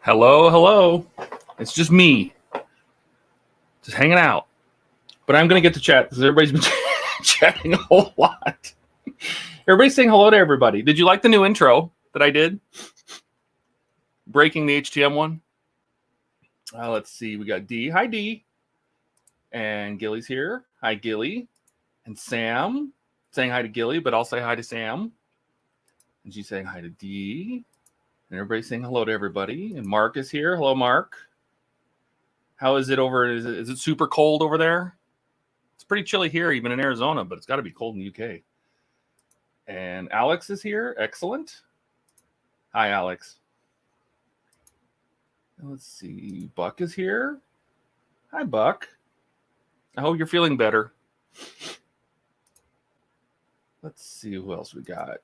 Hello, hello. It's just me. Just hanging out. But I'm going to get to chat because everybody's been chatting a whole lot. Everybody's saying hello to everybody. Did you like the new intro that I did? Breaking the HTM one? Let's see. We got D. Hi, D. And Gilly's here. Hi, Gilly. And Sam saying hi to Gilly, but I'll say hi to Sam. And she's saying hi to D. And everybody's saying hello to everybody. And Mark is here. Hello, Mark. How is it over? Is it super cold over there? It's pretty chilly here, even in Arizona, but it's got to be cold in the UK. And Alex is here. Excellent. Hi, Alex. Let's see. Buck is here. Hi, Buck. I hope you're feeling better. Let's see who else we got.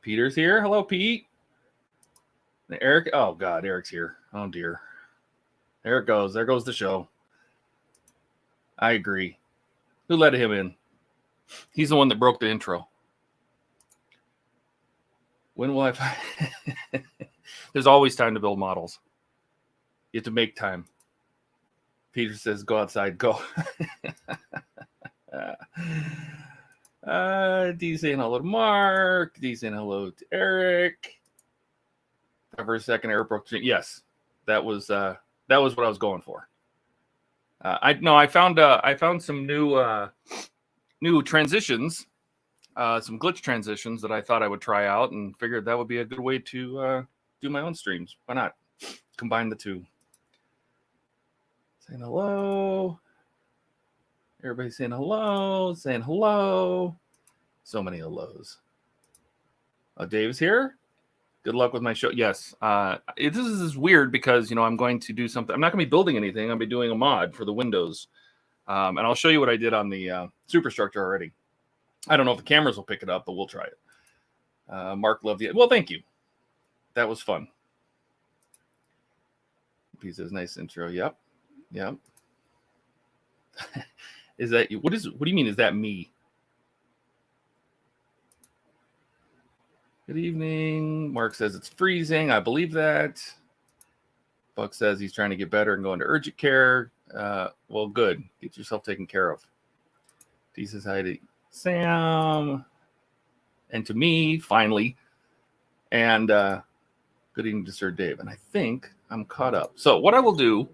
Peter's here. Hello, Pete. And Eric. Oh, God. Eric's here. Oh, dear. There it goes. There goes the show. I agree. Who let him in? He's the one that broke the intro. When will I find... There's always time to build models. You have to make time. Peter says, go outside. Go. D saying hello to Mark. D saying hello to Eric. For a second, Eric broke. Yes, that was what I was going for. I found some new transitions, some glitch transitions that I thought I would try out, and figured that would be a good way to do my own streams. Why not combine the two? Saying hello. Everybody's saying hello. Saying hello. So many hellos. Dave is here. Good luck with my show. Yes. This is weird because, I'm going to do something. I'm not going to be building anything. I'll be doing a mod for the Windows. And I'll show you what I did on the superstructure already. I don't know if the cameras will pick it up, but we'll try it. Mark loved it. Well, thank you. That was fun. He says, nice intro. Yep. Yep. Is that you? What do you mean? Is that me? Good evening. Mark says it's freezing. I believe that. Buck says he's trying to get better and go into urgent care. Well, good. Get yourself taken care of. D says hi to Sam. And to me, finally. And good evening to Sir Dave. And I think I'm caught up. So what I will do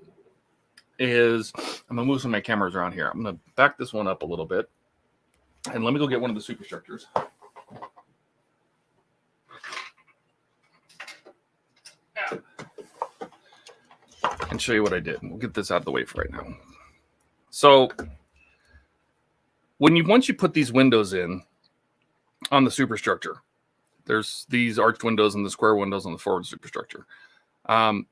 is I'm going to move some of my cameras around here. I'm going to back this one up a little bit. And let me go get one of the superstructures. And show you what I did. We'll get this out of the way for right now. So once you put these windows in on the superstructure, there's these arched windows and the square windows on the forward superstructure. But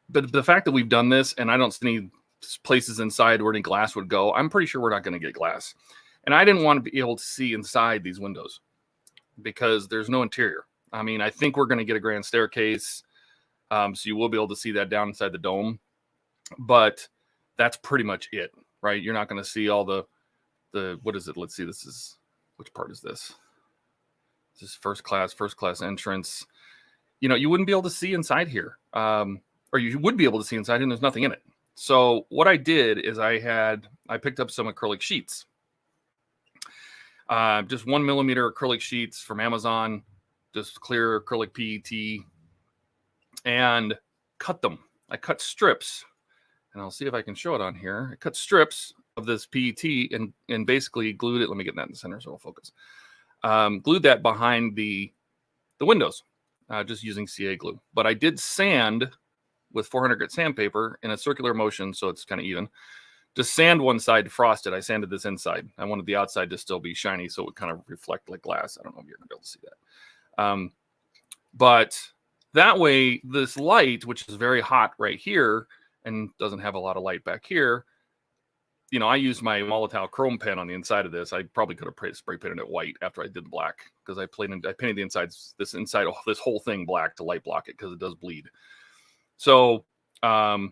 the fact that we've done this and I don't see any places inside where any glass would go, I'm pretty sure we're not going to get glass. And I didn't want to be able to see inside these windows because there's no interior. I mean, I think we're going to get a grand staircase. So you will be able to see that down inside the dome, but that's pretty much it, right? You're not going to see all the what is it? Let's see. Which part is this? This is first class entrance. You wouldn't be able to see inside here, or you would be able to see inside and there's nothing in it. So what I did is I picked up some acrylic sheets, just 1 millimeter acrylic sheets from Amazon, just clear acrylic PET. And cut them. I cut strips, and I'll see if I can show it on here. I cut strips of this PET and basically glued it. Let me get that in the center so it'll focus. Glued that behind the windows, just using CA glue. But I did sand with 400 grit sandpaper in a circular motion, so it's kind of even. Just sand one side to frost it. I sanded this inside. I wanted the outside to still be shiny, so it would kind of reflect like glass. I don't know if you're gonna be able to see that. But that way, this light, which is very hot right here and doesn't have a lot of light back here, I used my Molotow chrome pen on the inside of this. I probably could have spray painted it white after I did the black because I painted the insides, this whole thing black to light block it because it does bleed. So I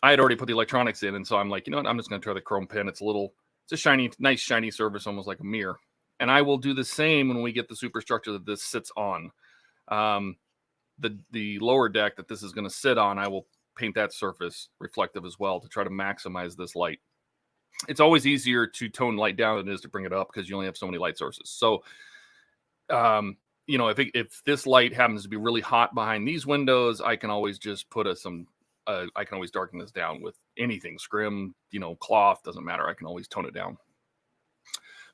had already put the electronics in, and so I'm like, you know what? I'm just going to try the chrome pen. It's a shiny, nice shiny surface, almost like a mirror. And I will do the same when we get the superstructure that this sits on. the lower deck that this is going to sit on, I will paint that surface reflective as well to try to maximize this light. It's always easier to tone light down than it is to bring it up because you only have so many light sources. So, you know, if this light happens to be really hot behind these windows, I can always just put I can always darken this down with anything, scrim, you know, cloth, doesn't matter. I can always tone it down.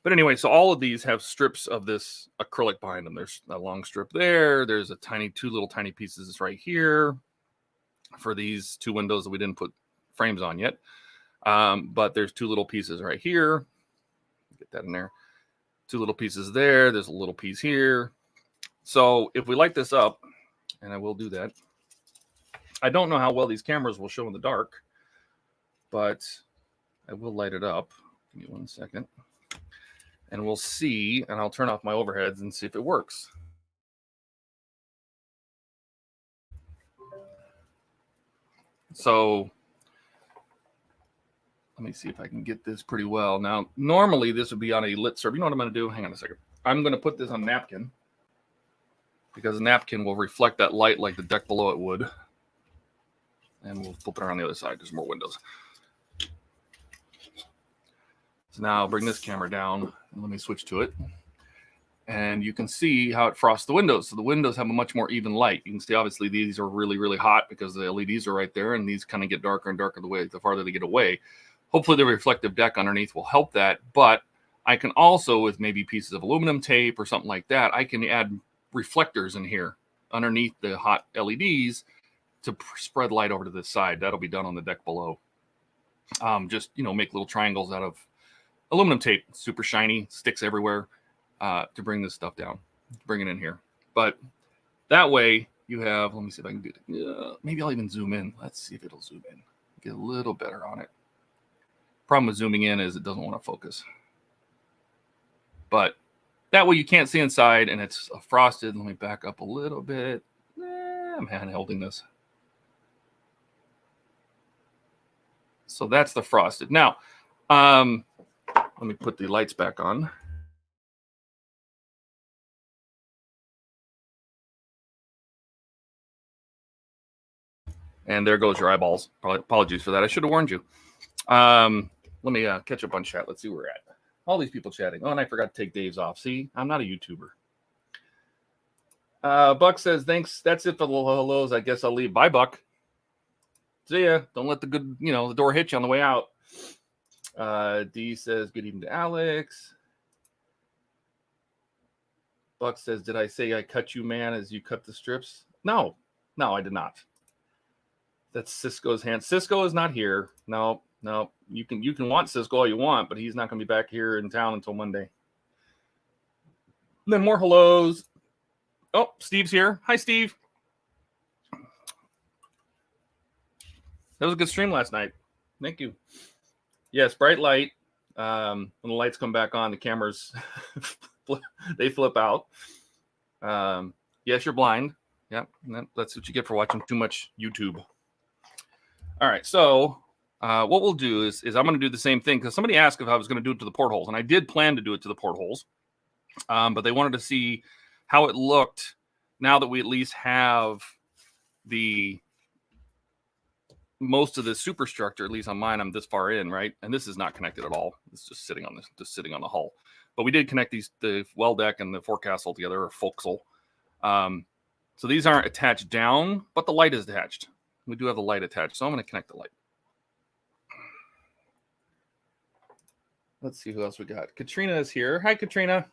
But anyway, so all of these have strips of this acrylic behind them. There's a long strip there. There's a two little tiny pieces right here for these two windows that we didn't put frames on yet. But there's two little pieces right here. Get that in there. Two little pieces there. There's a little piece here. So if we light this up, and I will do that. I don't know how well these cameras will show in the dark, but I will light it up. Give me 1 second. And we'll see, and I'll turn off my overheads and see if it works. So let me see if I can get this pretty well. Now, normally this would be on a lit surface. You know what I'm going to do? Hang on a second. I'm going to put this on a napkin because a napkin will reflect that light like the deck below it would. And we'll flip it around the other side. There's more windows. So now I'll bring this camera down. Let me switch to it. And you can see how it frosts the windows. So the windows have a much more even light. You can see obviously these are really, really hot because the LEDs are right there. And these kind of get darker and darker the farther they get away. Hopefully the reflective deck underneath will help that. But I can also, with maybe pieces of aluminum tape or something like that, I can add reflectors in here underneath the hot LEDs to spread light over to this side. That'll be done on the deck below. Just, you know, make little triangles out of aluminum tape, super shiny, sticks everywhere, to bring this stuff down, bring it in here. But that way you have, let me see if I can do it. Maybe I'll even zoom in. Let's see if it'll zoom in. Get a little better on it. Problem with zooming in is it doesn't want to focus. But that way you can't see inside and it's frosted. Let me back up a little bit. I'm hand-holding this. So that's the frosted. Now, let me put the lights back on. And there goes your eyeballs. Apologies for that. I should have warned you. Let me catch up on chat. Let's see where we're at. All these people chatting. Oh, and I forgot to take Dave's off. See, I'm not a YouTuber. Buck says, thanks. That's it for the hellos. I guess I'll leave. Bye, Buck. See ya. Don't let the the door hit you on the way out. D says, good evening to Alex. Buck says, did I say I cut you, man, as you cut the strips? No, I did not. That's Cisco's hand. Cisco is not here. No. You can want Cisco all you want, but he's not going to be back here in town until Monday. Then more hellos. Oh, Steve's here. Hi, Steve. That was a good stream last night. Thank you. Yes, bright light. When the lights come back on, the cameras, they flip out. Yes, you're blind. Yeah, that's what you get for watching too much YouTube. All right, so what we'll do is I'm going to do the same thing because somebody asked if I was going to do it to the portholes, and I did plan to do it to the portholes, but they wanted to see how it looked now that we at least have the most of the superstructure, at least on mine. I'm this far in, right? And this is not connected at all. It's just sitting on the hull. But we did connect the well deck and the forecastle together, or forecastle. So these aren't attached down, but the light is attached. We do have the light attached, so I'm going to connect the light. Let's see who else we got. Katrina is here. Hi, Katrina.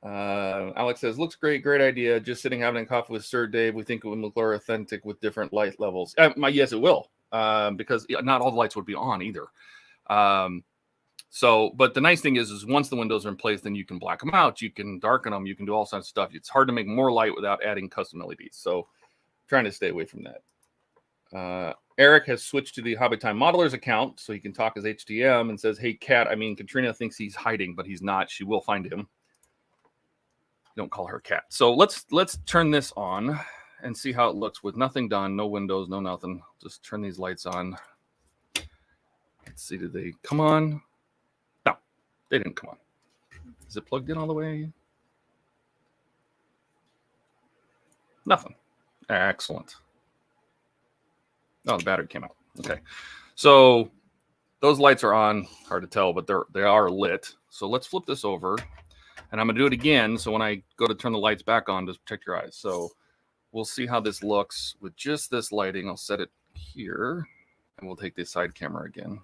Alex says, looks great. Great idea. Just sitting having a coffee with Sir Dave. We think it would look more authentic with different light levels. Yes, it will. Because not all the lights would be on either. But the nice thing is once the windows are in place, then you can black them out. You can darken them. You can do all sorts of stuff. It's hard to make more light without adding custom LEDs. So trying to stay away from that. Eric has switched to the Hobby Time Modelers account, so he can talk as HTM and says, hey, Kat, Katrina thinks he's hiding, but he's not. She will find him. Don't call her Kat. So let's turn this on and see how it looks with nothing done, no windows, no nothing. Just turn these lights on. Let's see, did they come on? No, they didn't come on. Is it plugged in all the way? Nothing. Excellent. Oh, the battery came out. Okay. So those lights are on. Hard to tell, but they are lit. So let's flip this over. And I'm going to do it again. So when I go to turn the lights back on, to protect your eyes. So we'll see how this looks with just this lighting. I'll set it here. And we'll take the side camera again.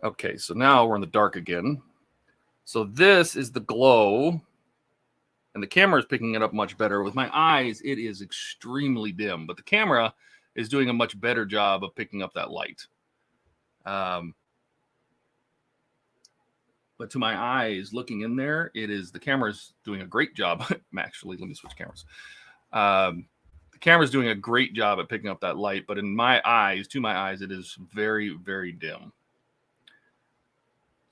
Okay, so now we're in the dark again. So this is the glow. And the camera is picking it up much better. With my eyes, it is extremely dim. But the camera is doing a much better job of picking up that light. But to my eyes, looking in there, the camera's doing a great job. Actually, let me switch cameras. The camera's doing a great job at picking up that light, but to my eyes, it is very, very dim.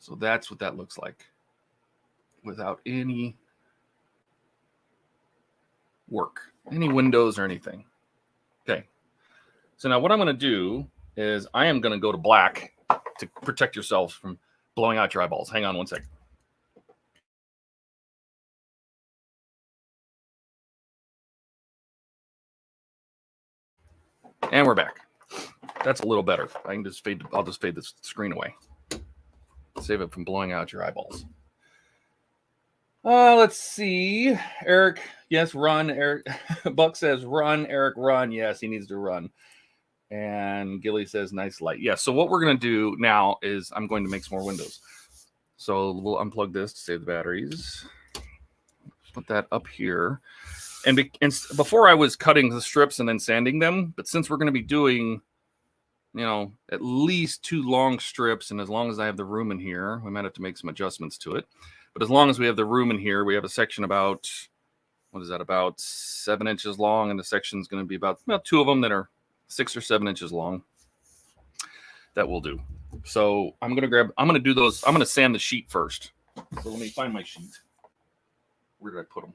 So that's what that looks like without any work, any windows or anything. Okay. So now what I'm going to do is I am going to go to black to protect yourselves from blowing out your eyeballs. Hang on one second. And we're back. That's a little better. I can just I'll just fade this screen away. Save it from blowing out your eyeballs. Let's see. Eric, yes, run. Eric Buck says run. Eric, run. Yes, he needs to run. And Gilly says nice light. Yeah, so what we're going to do now is I'm going to make some more windows. So we'll unplug this to save the batteries. Put that up here. And before I was cutting the strips and then sanding them, but since we're going to be doing, at least 2 long strips, and as long as I have the room in here, we might have to make some adjustments to it. But as long as we have the room in here, we have a section about, about 7 inches long, and the section is going to be about 2 of them that are 6 or 7 inches long. That will do. So I'm going to do those. I'm going to sand the sheet first. So let me find my sheet. Where did I put them?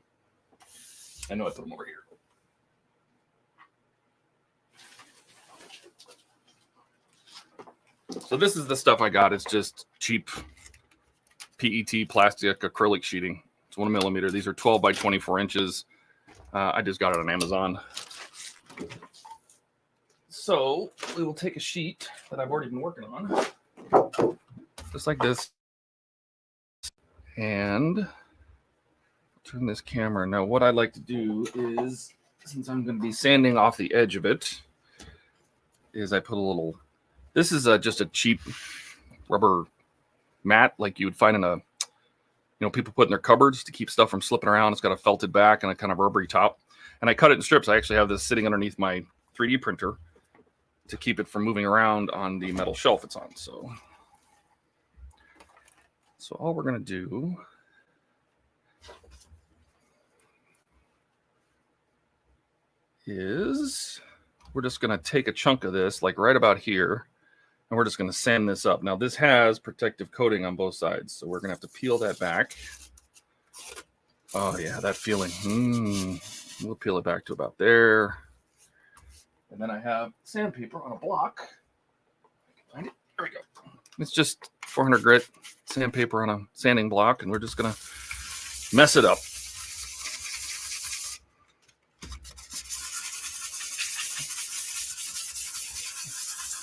I know I put them over here. So this is the stuff I got. It's just cheap PET plastic acrylic sheeting. It's 1 millimeter. These are 12 by 24 inches. I just got it on Amazon. So we will take a sheet that I've already been working on, just like this, and turn this camera. Now what I like to do is, since I'm going to be sanding off the edge of it, is I put a little, this is just a cheap rubber mat like you would find in a, people put in their cupboards to keep stuff from slipping around. It's got a felted back and a kind of rubbery top. And I cut it in strips. I actually have this sitting underneath my 3D printer to keep it from moving around on the metal shelf it's on. So all we're going to do is we're just going to take a chunk of this, like right about here, and we're just going to sand this up. Now this has protective coating on both sides, so we're going to have to peel that back. Oh yeah, that feeling. We'll peel it back to about there. And then I have sandpaper on a block. Find it. There we go. It's just 400 grit sandpaper on a sanding block, and we're just going to mess it up.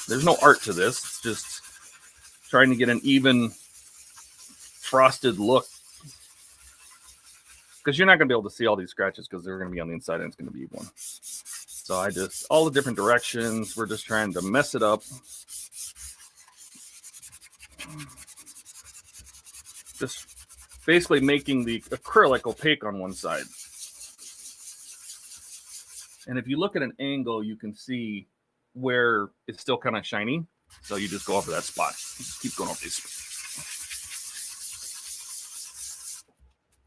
There's no art to this. It's just trying to get an even frosted look. Because you're not going to be able to see all these scratches because they're going to be on the inside and it's going to be one. So I just, all the different directions, we're just trying to mess it up. Just basically making the acrylic opaque on one side. And if you look at an angle, you can see where it's still kind of shiny. So you just go over that spot. Just keep going over these.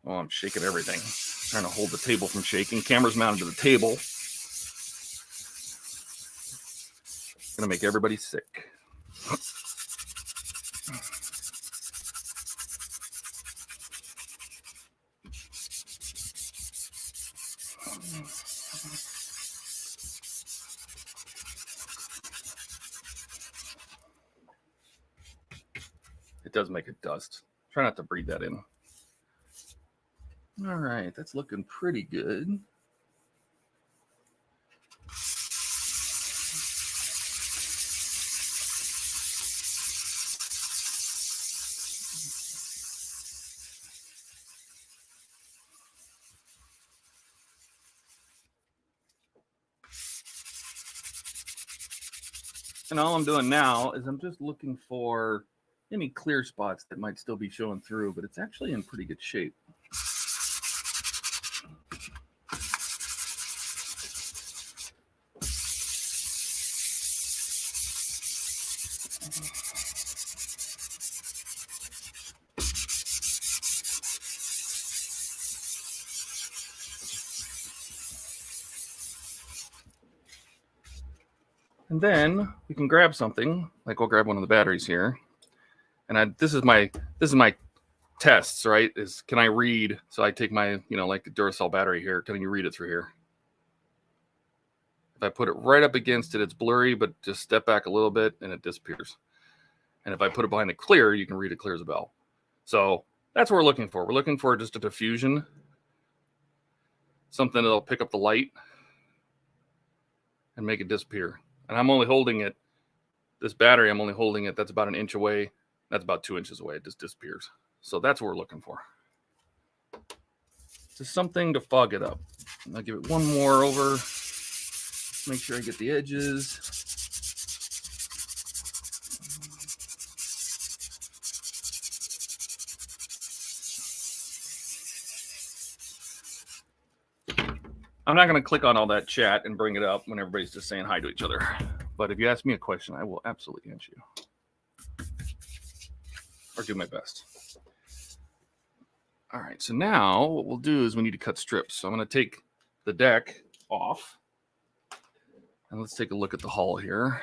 Oh, I'm shaking everything. Trying to hold the table from shaking. Camera's mounted to the table. Gonna make everybody sick. It does make it dust. Try not to breathe that in. All right, that's looking pretty good. And all I'm doing now is I'm just looking for any clear spots that might still be showing through, but it's actually in pretty good shape. And then we can grab something, like we'll grab one of the batteries here. And this is my tests, right? Is can I read? So I take my, like the Duracell battery here. Can you read it through here? If I put it right up against it, it's blurry, but just step back a little bit and it disappears. And if I put it behind the clear, you can read it clear as a bell. So that's what we're looking for. We're looking for just a diffusion, something that'll pick up the light and make it disappear. And I'm only holding it, this battery, I'm only holding it, that's about an inch away. That's about 2 inches away. It just disappears. So that's what we're looking for. Just something to fog it up. I'll give it one more over. Make sure I get the edges. I'm not going to click on all that chat and bring it up when everybody's just saying hi to each other. But if you ask me a question, I will absolutely answer you. Or do my best. All right, so now what we'll do is we need to cut strips. So I'm going to take the deck off. And let's take a look at the hull here.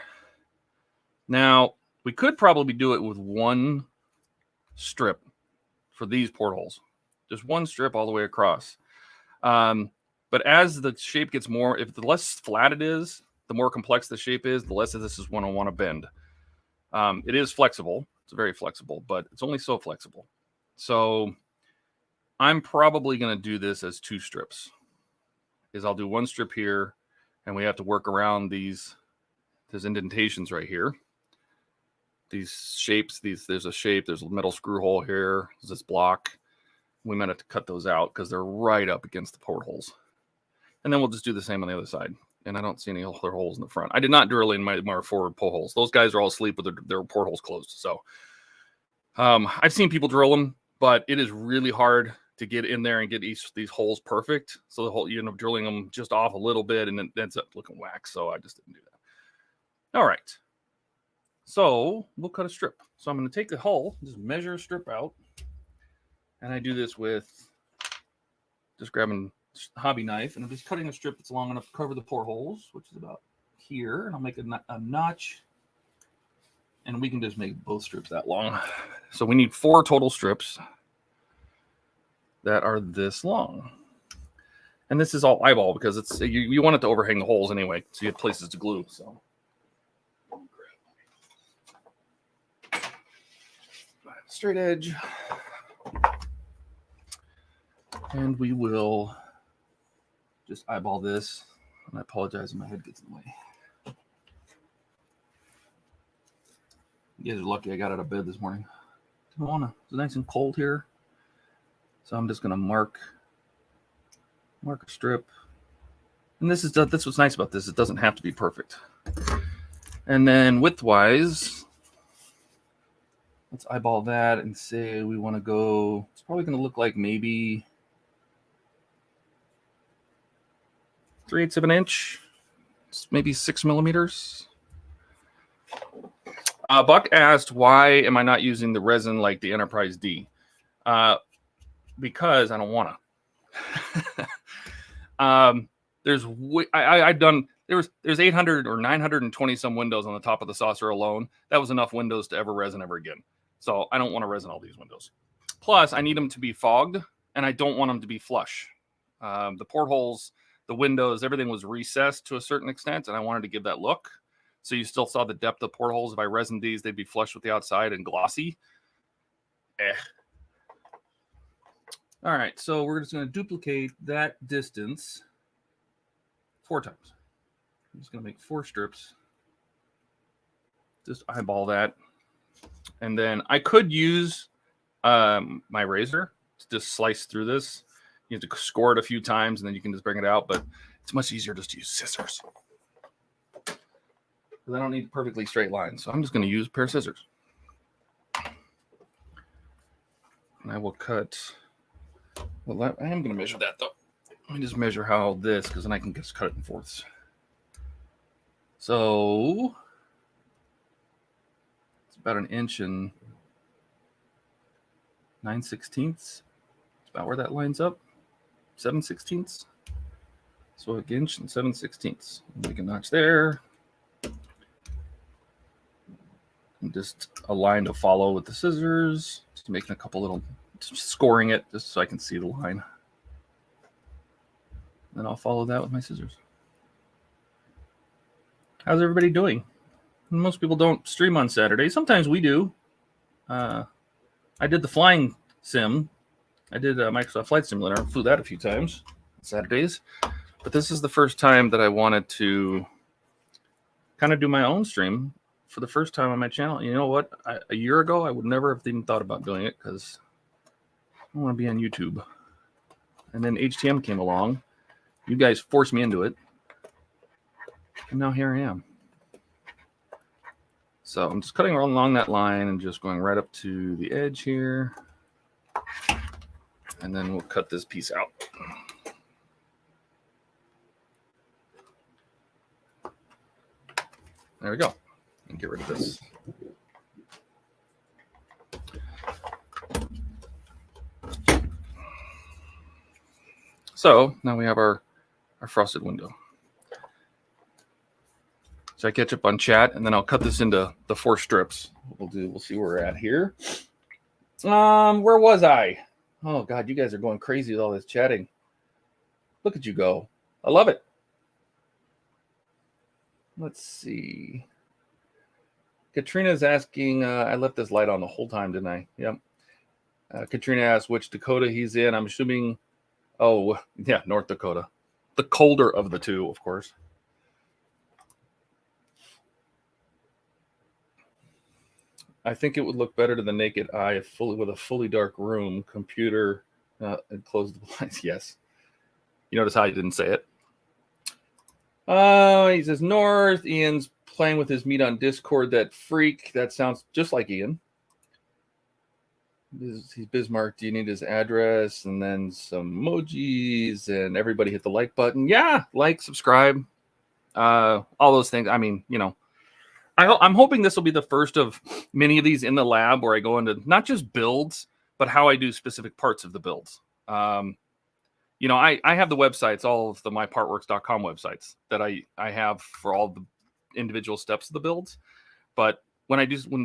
Now, we could probably do it with one strip for these portholes. Just one strip all the way across. But as the shape gets more, if the less flat it is, the more complex the shape is, the less of this is when I want to bend. It is flexible. It's very flexible, but it's only so flexible. So I'm probably going to do this as two strips. I'll do one strip here, and we have to work around these. There's indentations right here. These shapes, there's a shape, there's a metal screw hole here, there's this block. We might have to cut those out because they're right up against the portholes. And then we'll just do the same on the other side. And I don't see any other holes in the front. I did not drill in my forward pull holes. Those guys are all asleep with their portholes closed. So I've seen people drill them, but it is really hard to get in there and get these holes perfect. So the whole, you end up drilling them just off a little bit and it ends up looking whack. So I just didn't do that. All right. So we'll cut a strip. So I'm going to take the hull, just measure a strip out. And I do this with just grabbing a hobby knife, and I'm just cutting a strip that's long enough to cover the portholes, which is about here. And I'll make a notch, and we can just make both strips that long. So we need 4 total strips that are this long. And this is all eyeball because it's you want it to overhang the holes anyway, so you have places to glue. So straight edge. And we will just eyeball this. And I apologize if my head gets in the way. You guys are lucky I got out of bed this morning. It's nice and cold here. So I'm just going to mark a strip. And that's what's nice about this. It doesn't have to be perfect. And then width-wise, let's eyeball that and say we want to go, it's probably going to look like maybe 3/8 of an inch, maybe 6 millimeters. Buck asked, why am I not using the resin like the Enterprise D? Because I don't want to. There's 800 or 920 some windows on the top of the saucer alone. That was enough windows to ever resin ever again. So I don't want to resin all these windows. Plus, I need them to be fogged, and I don't want them to be flush. The portholes, the windows, everything was recessed to a certain extent, and I wanted to give that look. So you still saw the depth of portholes. If I resined these, they'd be flush with the outside and glossy. All right, so we're just going to duplicate that distance 4 times. I'm just going to make 4 strips. Just eyeball that. And then I could use my razor to just slice through this. You have to score it a few times, and then you can just bring it out. But it's much easier just to use scissors. Because I don't need perfectly straight lines. So I'm just going to use a pair of scissors. And I will cut. Well, I am going to measure that, though. Let me just measure how this, because then I can just cut it in fourths. So it's about 1 inch and 9/16. It's about where that lines up. 7/16. So 1 inch and 7/16. Make a notch there. And just a line to follow with the scissors. Just making a couple little, just scoring it just so I can see the line. Then I'll follow that with my scissors. How's everybody doing? Most people don't stream on Saturday. Sometimes we do. I did the flying sim. I did Microsoft Flight Simulator. I flew that a few times on Saturdays. But this is the first time that I wanted to kind of do my own stream for the first time on my channel. You know what? A year ago, I would never have even thought about doing it because I want to be on YouTube. And then HTM came along. You guys forced me into it. And now here I am. So I'm just cutting along that line and just going right up to the edge here. And then we'll cut this piece out. There we go. And get rid of this. So now we have our frosted window. So I catch up on chat, and then I'll cut this into the 4 strips. We'll see where we're at here. Where was I? Oh God, you guys are going crazy with all this chatting. Look at you go. I love it. Let's see. Katrina's asking, I left this light on the whole time, didn't I? Yep. Katrina asked which Dakota he's in. I'm assuming, oh, yeah, North Dakota. The colder of the two, of course. I think it would look better to the naked eye with a fully dark room, computer, and close the blinds. Yes. You notice how I didn't say it. He says North. Ian's playing with his meat on Discord. That freak. That sounds just like Ian. He's Bismarck. Do you need his address? And then some emojis. And everybody hit the like button. Yeah, like, subscribe, all those things. I mean, you know. I'm hoping this will be the first of many of these in the lab where I go into not just builds, but how I do specific parts of the builds. You know, I have the websites, all of the mypartworks.com websites that I have for all the individual steps of the builds. But when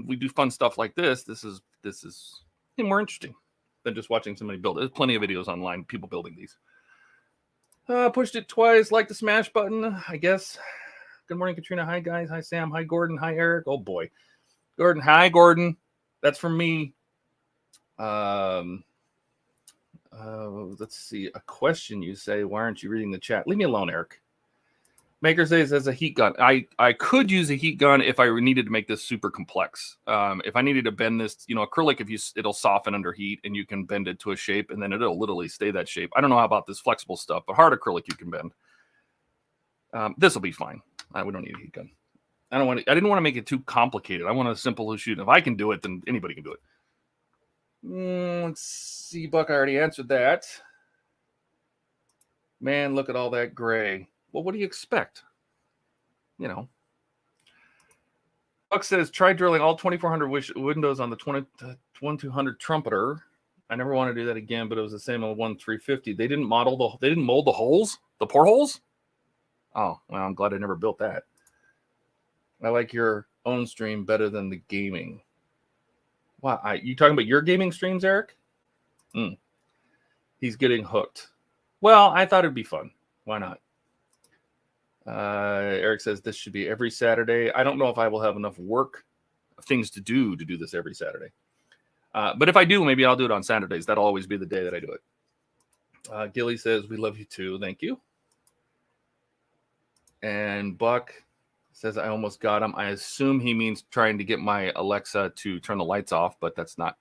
we do fun stuff like this is more interesting than just watching somebody build. There's plenty of videos online, people building these. Pushed it twice, like the smash button, I guess. Good morning, Katrina. Hi, guys. Hi, Sam. Hi, Gordon. Hi, Eric. Oh, boy. Gordon. Hi, Gordon. That's from me. Let's see. A question you say. Why aren't you reading the chat? Leave me alone, Eric. Maker says as a heat gun. I could use a heat gun if I needed to make this super complex. If I needed to bend this, you know, acrylic, it'll soften under heat and you can bend it to a shape and then it'll literally stay that shape. I don't know about this flexible stuff, but hard acrylic you can bend. This will be fine. We don't need a heat gun. I didn't want to make it too complicated. I want a simple shoot. If I can do it, then anybody can do it. Let's see, Buck. I already answered that. Man, look at all that gray. Well, what do you expect? You know. Buck says, try drilling all 2,400 windows on the 2200 trumpeter. I never want to do that again, but it was the same on 1350. They didn't mold the holes, the portholes. Oh, well, I'm glad I never built that. I like your own stream better than the gaming. Wow, you talking about your gaming streams, Eric? He's getting hooked. Well, I thought it'd be fun. Why not? Eric says this should be every Saturday. I don't know if I will have enough things to do this every Saturday. But if I do, maybe I'll do it on Saturdays. That'll always be the day that I do it. Gilly says, we love you too. Thank you. And Buck says, I almost got him. I assume he means trying to get my Alexa to turn the lights off, but that's not,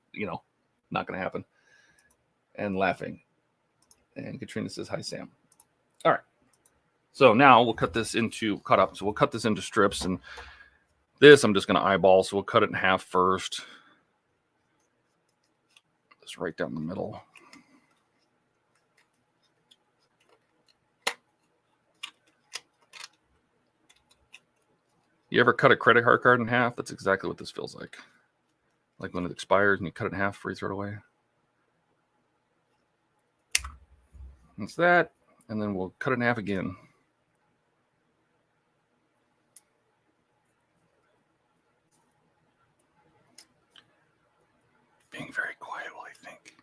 not going to happen. And laughing. And Katrina says, hi, Sam. All right. So now we'll cut this into, So we'll cut this into strips. And this I'm just going to eyeball. So we'll cut it in half first. Just right down the middle. You ever cut a credit card in half? That's exactly what this feels like. Like when it expires and you cut it in half before you throw it away. That's that. And then we'll cut it in half again. Being very quiet while I think.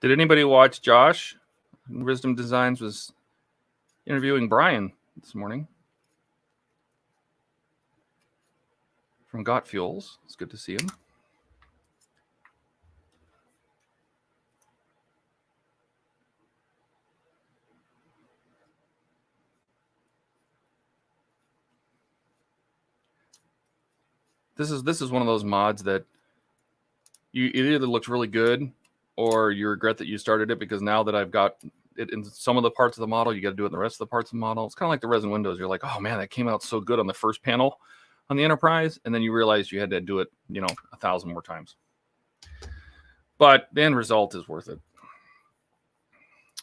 Did anybody watch Josh? Wisdom Designs was interviewing Brian this morning from Got Fuels. It's good to see him. This is one of those mods that it either looks really good or you regret that you started it, because now that I've got it in some of the parts of the model, you got to do it in the rest of the parts of the model. It's kind of like the resin windows. You're like, oh man, that came out so good on the first panel on the Enterprise, and then you realize you had to do it, 1,000 more times. But the end result is worth it.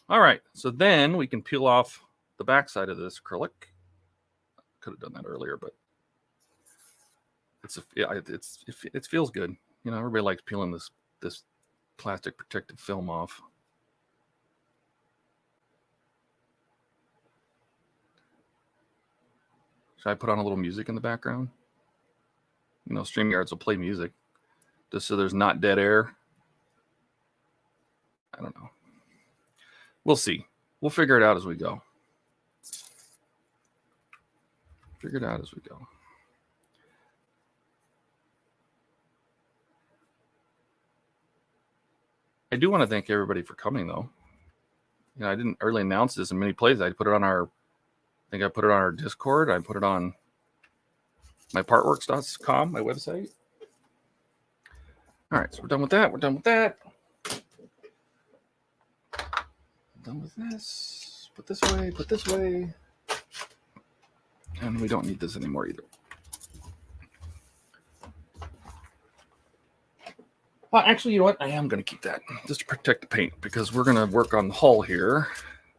All right, so then we can peel off the back side of this acrylic. Could have done that earlier, but it feels good. Everybody likes peeling this plastic protective film off. Should I put on a little music in the background? StreamYards will play music just so there's not dead air. I don't know. We'll see. We'll figure it out as we go. Figure it out as we go. I do want to thank everybody for coming, though. I didn't early announce this in many places. I put it on I think I put it on our Discord. I put it on my partworks.com, my website. All right, so we're done with that. We're done with that. Done with this. Put this away. Put this away. And we don't need this anymore either. Well, actually, you know what? I am going to keep that just to protect the paint, because we're going to work on the hull here.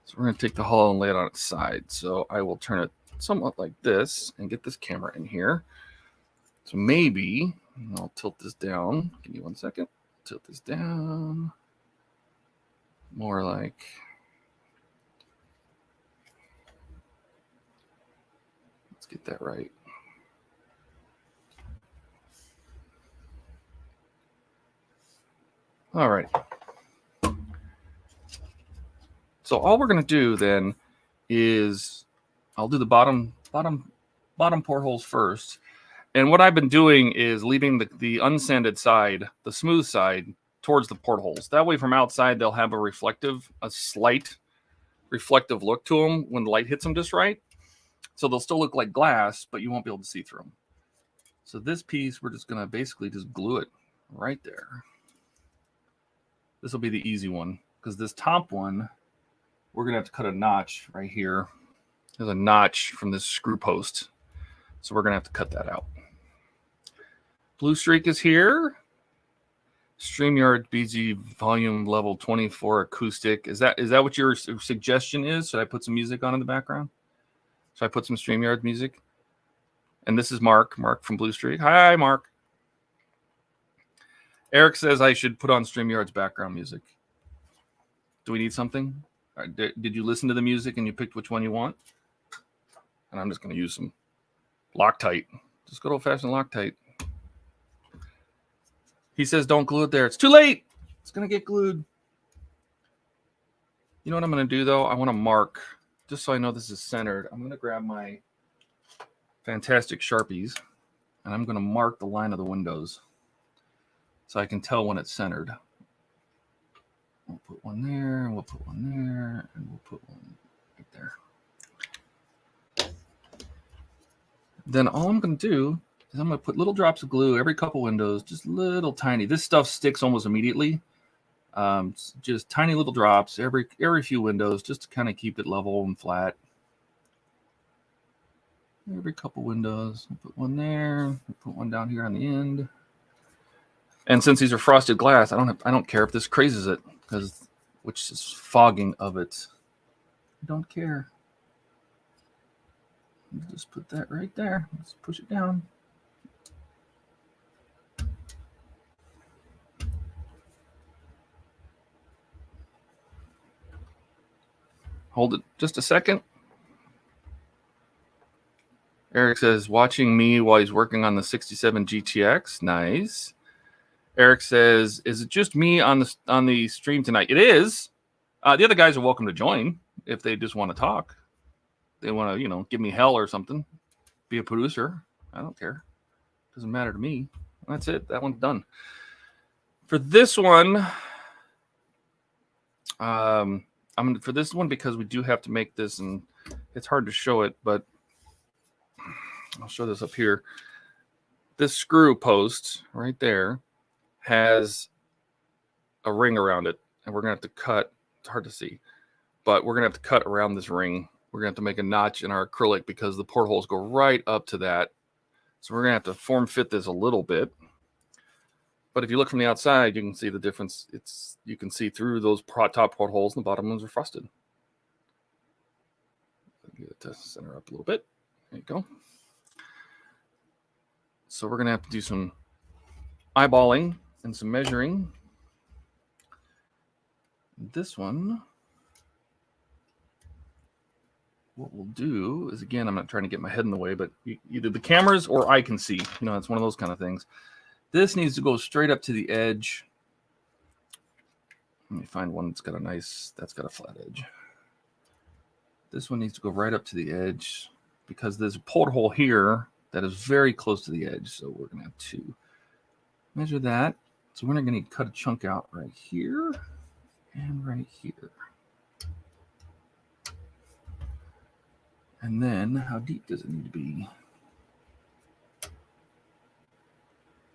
So we're going to take the hull and lay it on its side. So I will turn it somewhat like this and get this camera in here. So maybe I'll tilt this down. Give me 1 second. Tilt this down. More like... Let's get that right. All right. So all we're going to do then is I'll do the bottom portholes first. And what I've been doing is leaving the unsanded side, the smooth side, towards the portholes. That way from outside, they'll have a slight reflective look to them when the light hits them just right. So they'll still look like glass, but you won't be able to see through them. So this piece, we're just going to basically just glue it right there. This will be the easy one, because this top one, we're going to have to cut a notch right here. There's a notch from this screw post. So we're going to have to cut that out. Blue Streak is here. StreamYard BG volume level 24 acoustic. Is that what your suggestion is? Should I put some music on in the background? Should I put some StreamYard music? And this is Mark from Blue Streak. Hi, Mark. Eric says I should put on StreamYard's background music. Do we need something? Did you listen to the music and you picked which one you want? And I'm just going to use some Loctite. Just good old-fashioned Loctite. He says don't glue it there. It's too late. It's going to get glued. You know what I'm going to do, though? I want to mark, just so I know this is centered. I'm going to grab my fantastic Sharpies. and I'm going to mark the line of the windows so I can tell when it's centered. We'll put one there, and we'll put one there, and we'll put one right there. Then all I'm going to do is I'm going to put little drops of glue every couple windows, just little tiny. This stuff sticks almost immediately. Just tiny little drops every few windows, just to kind of keep it level and flat. Every couple windows, we'll put one there. We'll put one down here on the end. And since these are frosted glass, I don't care if this crazes it, because which is fogging of it. I don't care. Just put that right there. Let's push it down. Hold it just a second. Eric says, watching me while he's working on the 67 GTX. Nice. Eric says, is it just me on the stream tonight? It is. The other guys are welcome to join if they just want to talk. They want to, you know, give me hell or something. Be a producer. I don't care. Doesn't matter to me. That's it. That one's done. For this one, for this one, because we do have to make this, and it's hard to show it, but I'll show this up here. This screw post right there has a ring around it, and we're going to have to cut. It's hard to see, but we're going to have to cut around this ring. We're going to have to make a notch in our acrylic because the portholes go right up to that. So we're going to have to form fit this a little bit. But if you look from the outside, you can see the difference. You can see through those top portholes, and the bottom ones are frosted. Get it to center up a little bit. There you go. So we're going to have to do some eyeballing and some measuring. This one, what we'll do is, again, I'm not trying to get my head in the way, but either the cameras or I can see. You know, it's one of those kind of things. This needs to go straight up to the edge. Let me find one that's got a flat edge. This one needs to go right up to the edge because there's a porthole here that is very close to the edge. So we're going to have to measure that. So we're going to cut a chunk out right here and right here. And then how deep does it need to be?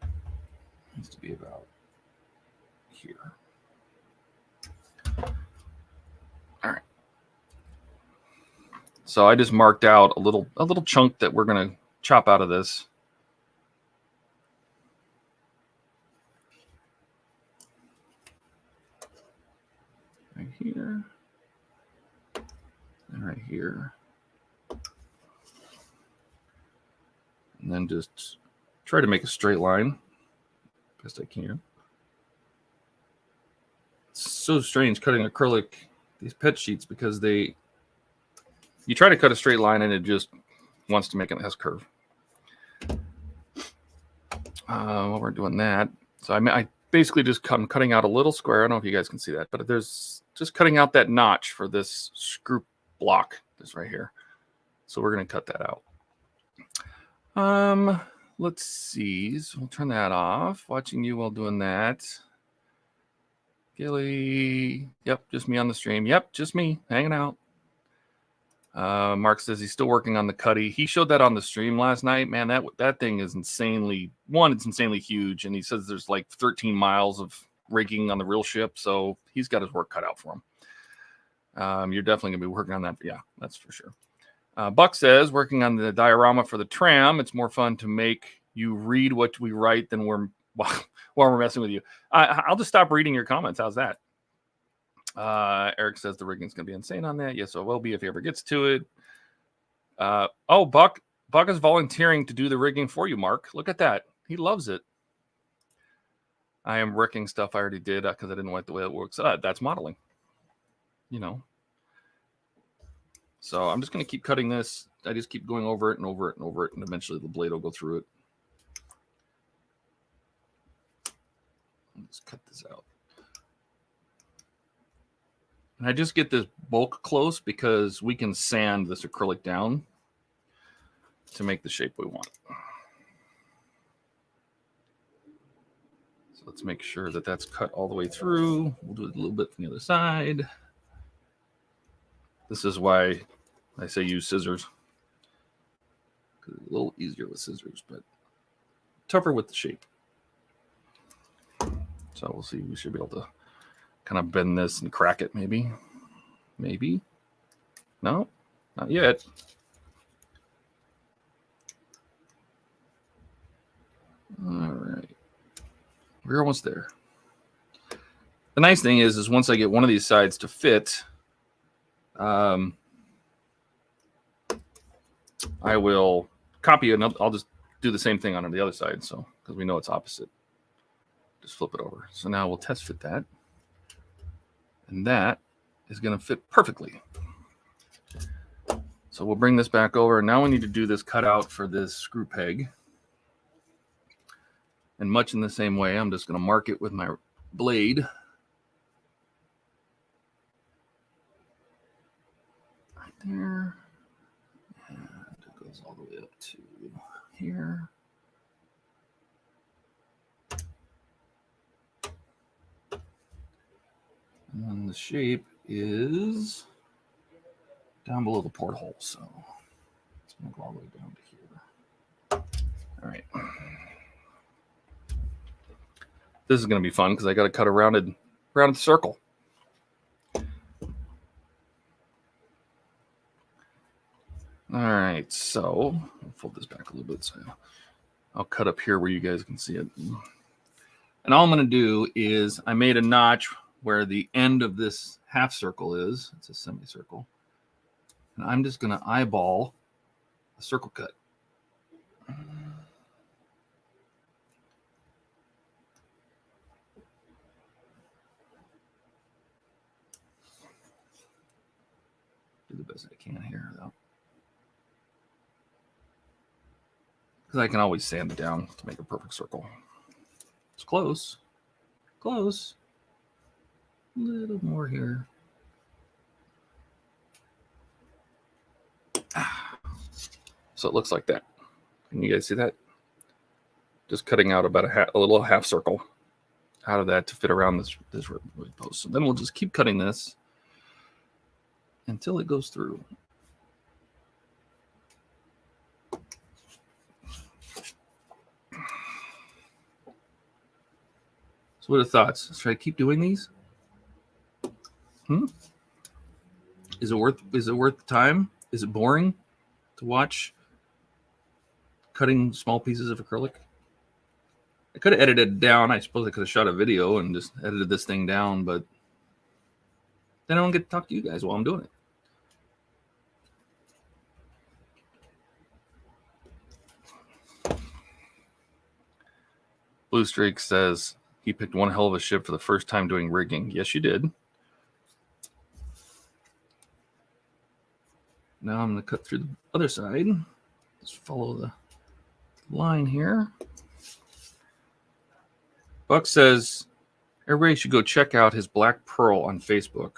It needs to be about here. All right. So I just marked out a little chunk that we're going to chop out of this. Right here. And right here. And then just try to make a straight line best I can. It's so strange cutting acrylic, these pet sheets, because you try to cut a straight line and it just wants to make an S curve. While we're doing that, so I basically just cutting out a little square. I don't know if you guys can see that, but there's just cutting out that notch for this screw block, this right here. So we're going to cut that out. Let's see. So we'll turn that off. Watching you while doing that. Gilly. Yep, just me on the stream. Yep, just me hanging out. Mark says he's still working on the cutty. He showed that on the stream last night. Man, that thing is insanely, it's insanely huge. And he says there's like 13 miles of rigging on the real ship. So he's got his work cut out for him. You're definitely going to be working on that. Yeah, that's for sure. Buck says, working on the diorama for the tram, it's more fun to make you read what we write than while we're messing with you. I'll just stop reading your comments. How's that? Eric says the rigging's going to be insane on that. Yes, it will be if he ever gets to it. Oh, Buck is volunteering to do the rigging for you, Mark. Look at that. He loves it. I am rigging stuff I already did because I didn't like the way it works. That's modeling. You know. So I'm just going to keep cutting this. I just keep going over it and over it and over it, and eventually the blade will go through it. Let's cut this out. And I just get this bulk close because we can sand this acrylic down to make the shape we want. So let's make sure that that's cut all the way through. We'll do it a little bit from the other side. This is why I say use scissors. It's a little easier with scissors, but tougher with the shape. So we'll see. We should be able to kind of bend this and crack it, maybe. Maybe. No, not yet. All right. We're almost there. The nice thing is once I get one of these sides to fit, I will copy another. I'll just do the same thing on the other side. So, because we know it's opposite, just flip it over. So now we'll test fit that. And that is going to fit perfectly. So we'll bring this back over. Now we need to do this cutout for this screw peg. And much in the same way, I'm just going to mark it with my blade. Right there. And it goes all the way up to here. And then the shape is down below the porthole. So it's going to go all the way down to here. All right. This is going to be fun because I got to cut a rounded circle. All right, so I'll fold this back a little bit so I'll cut up here where you guys can see it. And all I'm going to do is I made a notch where the end of this half circle is. It's a semicircle. And I'm just going to eyeball a circle cut. Do the best I can here, though. Because I can always sand it down to make a perfect circle. It's close. Close. A little more here. So it looks like that. Can you guys see that? Just cutting out about a little half circle out of that to fit around this post. So then we'll just keep cutting this until it goes through. So what are the thoughts? Should I keep doing these? Is it worth the time? Is it boring to watch cutting small pieces of acrylic? I could have edited it down. I suppose I could have shot a video and just edited this thing down, but then I don't get to talk to you guys while I'm doing it. Blue Streak says he picked one hell of a ship for the first time doing rigging. Yes, you did. Now I'm going to cut through the other side. Just follow the line here. Buck says everybody should go check out his Black Pearl on Facebook.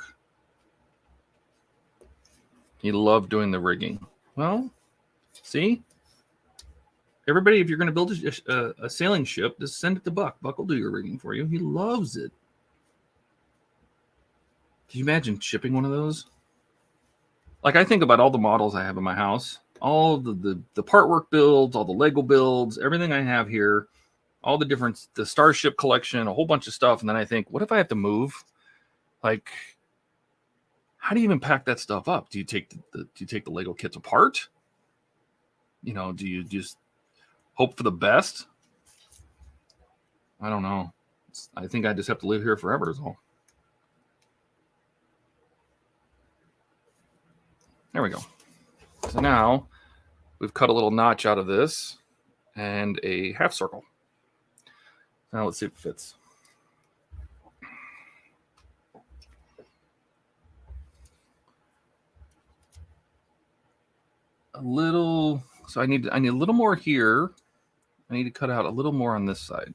He loved doing the rigging. Well, see? Everybody, if you're going to build a sailing ship, just send it to Buck. Buck will do your rigging for you. He loves it. Can you imagine shipping one of those? Like, I think about all the models I have in my house, all the partwork builds, all the Lego builds, everything I have here, all the Starship collection, a whole bunch of stuff. And then I think, what if I have to move? Like, how do you even pack that stuff up? Do you take the Lego kits apart? You know, do you just hope for the best? I don't know. I think I just have to live here forever is all. There we go. So now we've cut a little notch out of this and a half circle. Now let's see if it fits. A little, so I need a little more here. I need to cut out a little more on this side.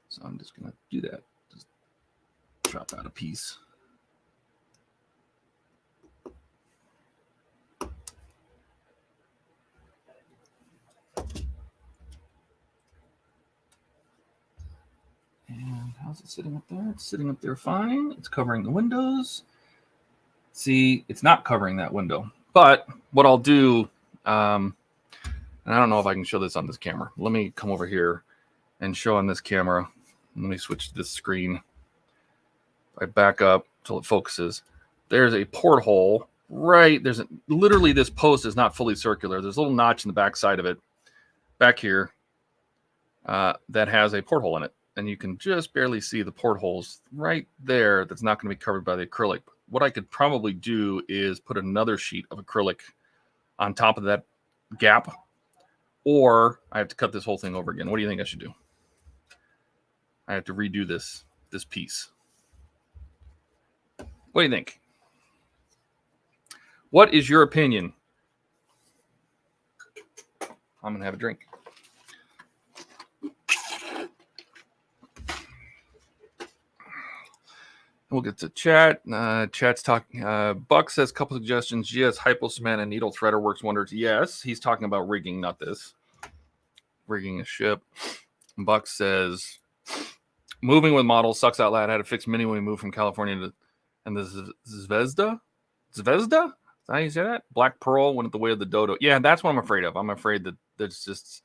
So I'm just going to do that. Just chop out a piece. How's it sitting up there? It's sitting up there fine. It's covering the windows. See, it's not covering that window. But what I'll do, and I don't know if I can show this on this camera. Let me come over here and show on this camera. Let me switch this screen. I back up till it focuses. There's a porthole right. Literally this post is not fully circular. There's a little notch in the back side of it, back here, that has a porthole in it. And you can just barely see the portholes right there. That's not going to be covered by the acrylic. What I could probably do is put another sheet of acrylic on top of that gap, or I have to cut this whole thing over again. What do you think I should do? I have to redo this piece. What do you think? What is your opinion? I'm going to have a drink. We'll get to chat. Chat's talking. Buck says, couple suggestions. Yes, hypo cement and needle threader works wonders. Yes, he's talking about rigging, not this. Rigging a ship. Buck says, moving with models sucks out loud. I had to fix Mini when we moved from California to the Zvezda. Zvezda? Is that how you say that? Black Pearl went the way of the dodo. Yeah, that's what I'm afraid of. I'm afraid that there's just,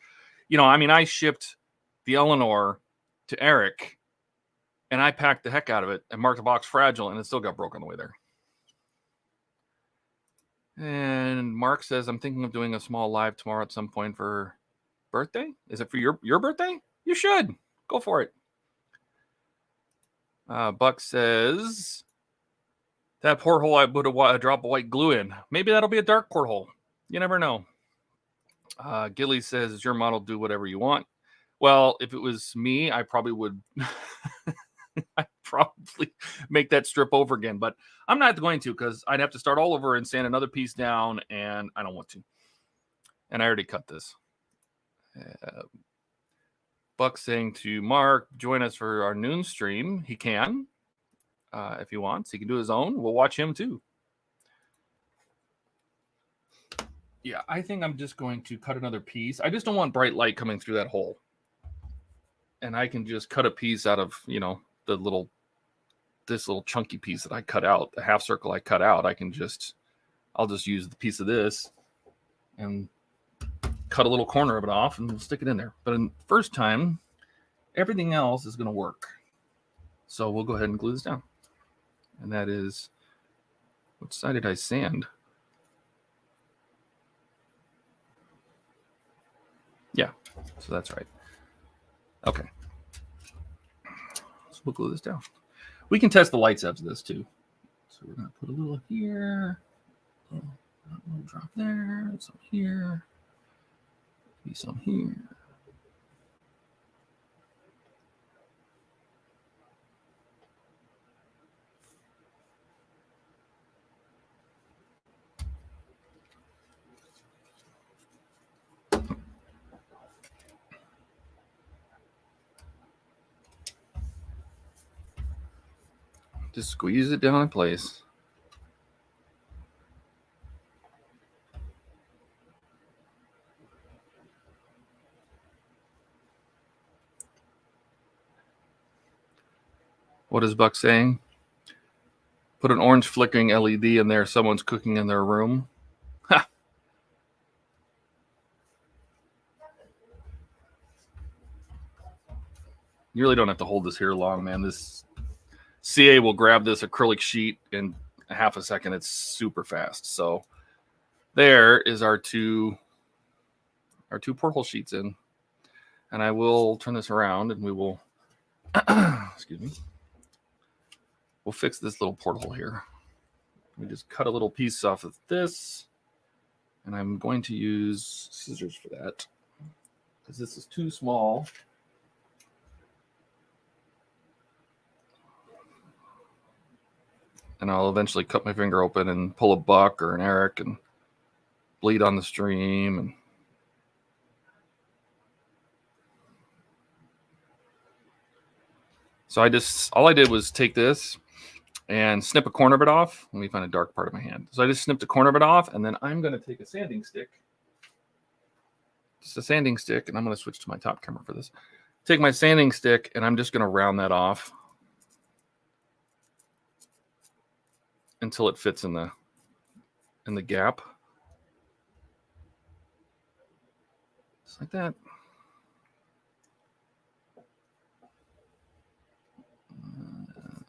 I shipped the Eleanor to Eric, and I packed the heck out of it and marked the box fragile, and it still got broke on the way there. And Mark says, I'm thinking of doing a small live tomorrow at some point for birthday. Is it for your birthday? You should. Go for it. Buck says, that porthole I put a drop of white glue in. Maybe that'll be a dark porthole. You never know. Gilly says, is your model do whatever you want? Well, if it was me, I probably would... I'd probably make that strip over again, but I'm not going to, because I'd have to start all over and sand another piece down, and I don't want to. And I already cut this. Buck saying to Mark, join us for our noon stream. He can, if he wants. He can do his own. We'll watch him too. Yeah, I think I'm just going to cut another piece. I just don't want bright light coming through that hole. And I can just cut a piece out of, this little chunky piece that I cut out, the half circle I cut out. I'll just use the piece of this and cut a little corner of it off and we'll stick it in there. But in the first time, everything else is going to work. So we'll go ahead and glue this down. And that is, which side did I sand? Yeah, so that's right. Okay. So we'll glue this down. We can test the lights up to this too. So we're going to put a little here, a little drop there, some here, maybe some here. Just squeeze it down in place. What is Buck saying? Put an orange flickering LED in there. Someone's cooking in their room. Ha! You really don't have to hold this here long, man. This CA will grab this acrylic sheet in half a second. It's super fast. So there is our two porthole sheets in. And I will turn this around and we will, excuse me, we'll fix this little porthole here. We just cut a little piece off of this. And I'm going to use scissors for that because this is too small. And I'll eventually cut my finger open and pull a Buck or an Eric and bleed on the stream. And so all I did was take this and snip a corner of it off. Let me find a dark part of my hand. So I just snipped a corner of it off, and then I'm going to take a sanding stick. Just a sanding stick, and I'm going to switch to my top camera for this. Take my sanding stick, and I'm just going to round that off until it fits in the gap. Just like that.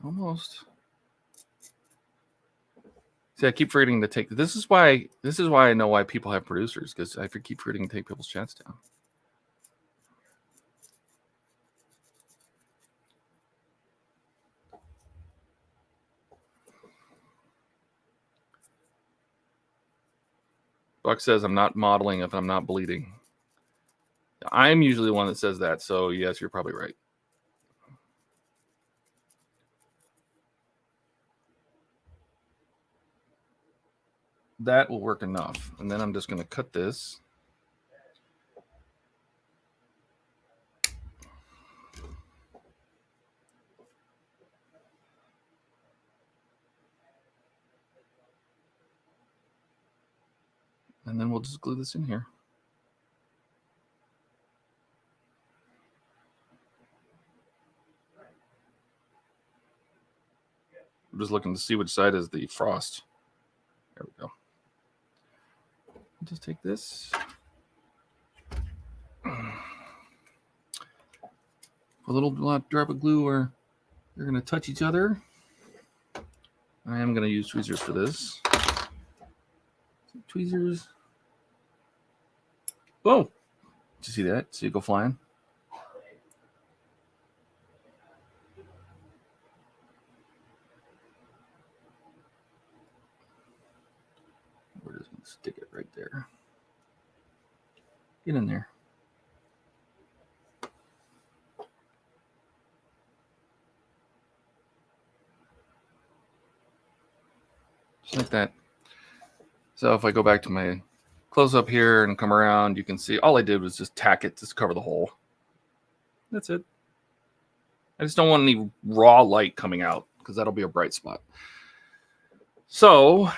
Almost. See, I keep forgetting to take. This is why I know why people have producers, because I keep forgetting to take people's chats down. Buck says I'm not modeling if I'm not bleeding. I'm usually the one that says that, so yes, you're probably right. That will work enough. And then I'm just going to cut this. And then we'll just glue this in here. I'm just looking to see which side is the frost. There we go. Just take this. A little drop of glue where they're going to touch each other. I am going to use tweezers for this. Tweezers. Whoa! Did you see that? See it go flying? We're just going to stick it right there. Get in there. Just like that. So if I go back to my close up here and come around, you can see all I did was just tack it to cover the hole. That's it. I just don't want any raw light coming out because that'll be a bright spot. So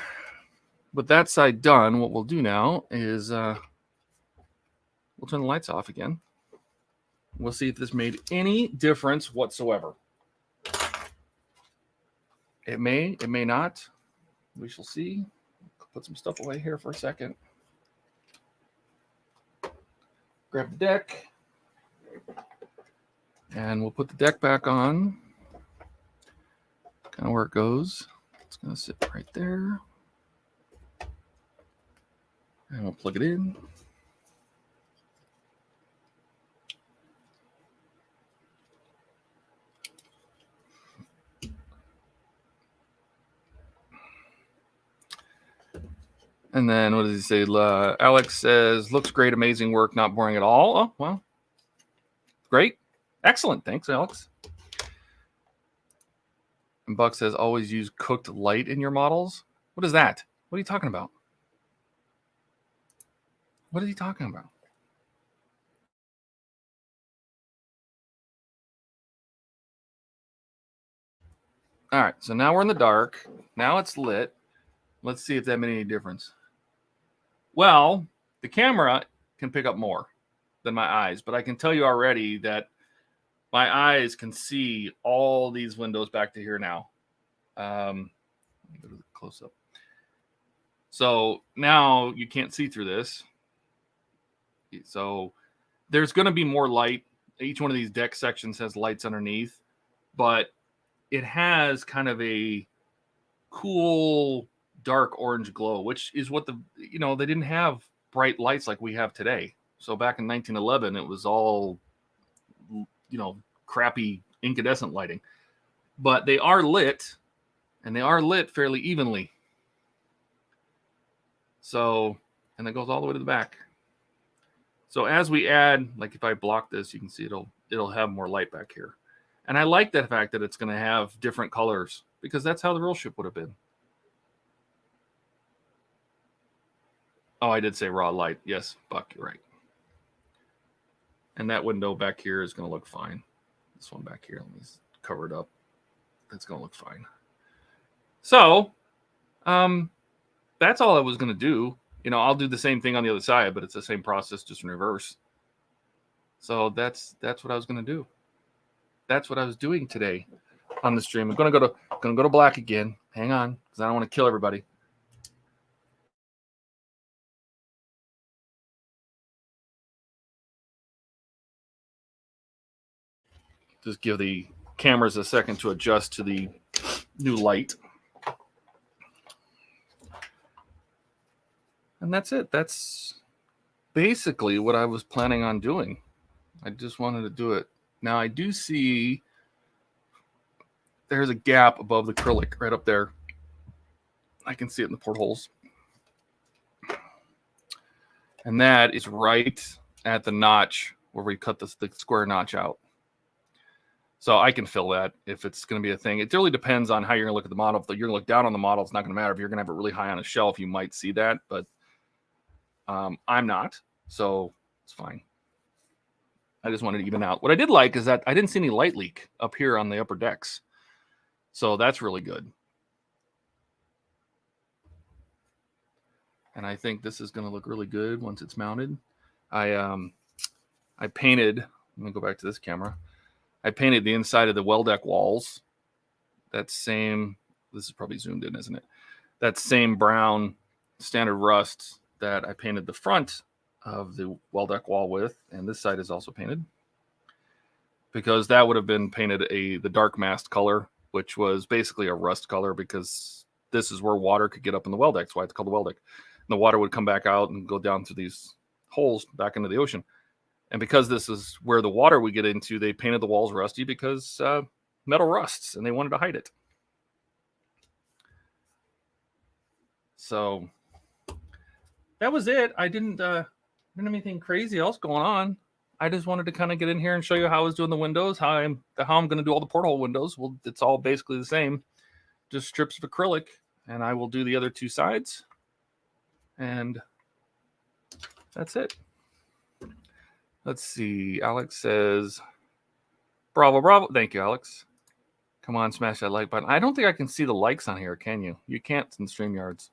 with that side done, what we'll do now is we'll turn the lights off again. We'll see if this made any difference whatsoever. It may not. We shall see. Put some stuff away here for a second. Grab the deck. And we'll put the deck back on. Kind of where it goes. It's going to sit right there. And we'll plug it in. And then what does he say? Alex says, looks great, amazing work, not boring at all. Oh, well, great. Excellent. Thanks, Alex. And Buck says, always use cooked light in your models. What is that? What are you talking about? What is he talking about? All right, so now we're in the dark. Now it's lit. Let's see if that made any difference. Well, the camera can pick up more than my eyes, but I can tell you already that my eyes can see all these windows back to here now. Let me go to the close-up. So now you can't see through this. So there's going to be more light. Each one of these deck sections has lights underneath, but it has kind of a cool dark orange glow, which is what they didn't have bright lights like we have today. So back in 1911, it was all, crappy incandescent lighting, but they are lit, and they are lit fairly evenly. So, and that goes all the way to the back. So as we add, like if I block this, you can see it'll have more light back here. And I like that fact that it's going to have different colors, because that's how the real ship would have been. Oh, I did say raw light. Yes, Buck, you're right. And that window back here is going to look fine. This one back here, let me cover it up. That's going to look fine. So, that's all I was going to do. I'll do the same thing on the other side, but it's the same process, just in reverse. So that's what I was going to do. That's what I was doing today on the stream. I'm going to go to black again. Hang on, because I don't want to kill everybody. Just give the cameras a second to adjust to the new light. And that's it. That's basically what I was planning on doing. I just wanted to do it. Now I do see there's a gap above the acrylic right up there. I can see it in the portholes. And that is right at the notch where we cut the square notch out. So I can fill that if it's going to be a thing. It really depends on how you're going to look at the model. If you're going to look down on the model, it's not going to matter. If you're going to have it really high on a shelf, you might see that. But I'm not, so it's fine. I just wanted to even out. What I did like is that I didn't see any light leak up here on the upper decks. So that's really good. And I think this is going to look really good once it's mounted. I painted, let me go back to this camera. I painted the inside of the well deck walls. That same, this is probably zoomed in, isn't it? That same brown standard rust that I painted the front of the well deck wall with, and this side is also painted, because that would have been painted the dark mast color, which was basically a rust color, because this is where water could get up in the well deck. That's why it's called the well deck. And the water would come back out and go down through these holes back into the ocean. And because this is where the water would get into, they painted the walls rusty because metal rusts, and they wanted to hide it. So that was it. I didn't have anything crazy else going on. I just wanted to kind of get in here and show you how I was doing the windows, how I'm going to do all the porthole windows. Well, it's all basically the same, just strips of acrylic, and I will do the other two sides, and that's it. Let's see. Alex says, bravo, bravo. Thank you, Alex. Come on, smash that like button. I don't think I can see the likes on here, can you? You can't in StreamYards.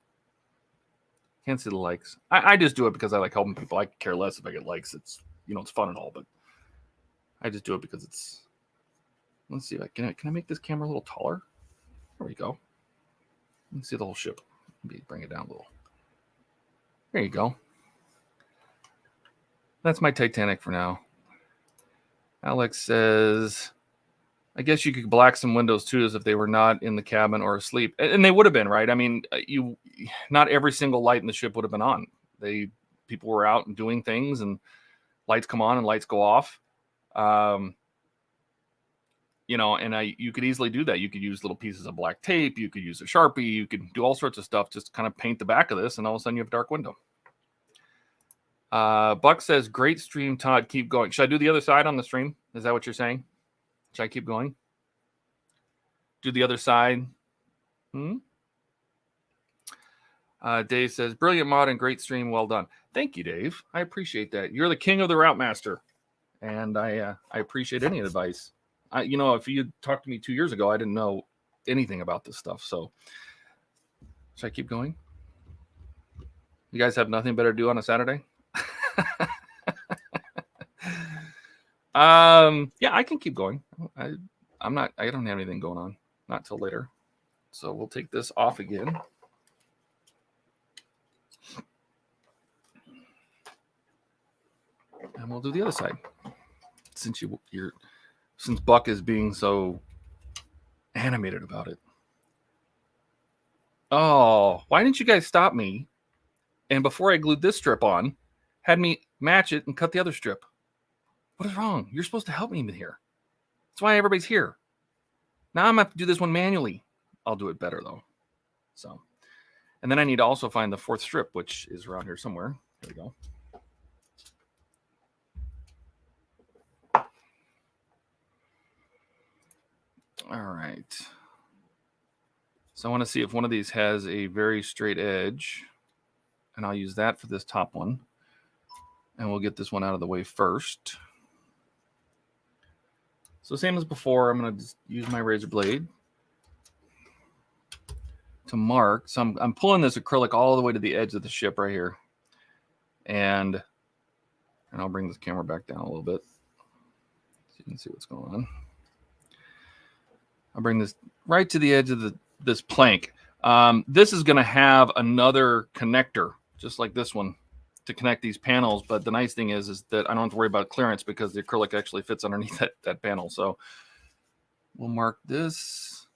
Can't see the likes. I just do it because I like helping people. I care less if I get likes. It's, you know, it's fun and all, but I just do it because it's, let's see if can I make this camera a little taller? There we go. Let's see the whole ship. Maybe bring it down a little. There you go. That's my Titanic for now. Alex says, I guess you could black some windows too, as if they were not in the cabin or asleep. And they would have been, right? I mean, not every single light in the ship would have been on. People were out and doing things, and lights come on and lights go off. You know, and you could easily do that. You could use little pieces of black tape. You could use a Sharpie. You could do all sorts of stuff. Just kind of paint the back of this, and all of a sudden you have a dark window. Buck says, great stream, Todd. Keep going. Should I do the other side on the stream? Is that what you're saying? Should I keep going? Do the other side? Dave says, brilliant mod and great stream. Well done. Thank you, Dave. I appreciate that. You're the king of the Route Master, and I appreciate any advice. You know, if you talked to me 2 years ago, I didn't know anything about this stuff. So should I keep going? You guys have nothing better to do on a Saturday? Yeah, I can keep going. I don't have anything going on, not till later. So we'll take this off again. And we'll do the other side. Since since Buck is being so animated about it. Oh, why didn't you guys stop me? And before I glued this strip on, had me match it and cut the other strip. What is wrong? You're supposed to help me in here. That's why everybody's here. Now I'm going to have to do this one manually. I'll do it better, though. So, and then I need to also find the fourth strip, which is around here somewhere. There we go. All right. So I want to see if one of these has a very straight edge. And I'll use that for this top one. And we'll get this one out of the way first. So same as before, I'm going to just use my razor blade to mark. So I'm pulling this acrylic all the way to the edge of the ship right here. And I'll bring this camera back down a little bit so you can see what's going on. I'll bring this right to the edge of the this plank. This is going to have another connector, just like this one, to connect these panels. But the nice thing is that I don't have to worry about clearance because the acrylic actually fits underneath that panel. So we'll mark this.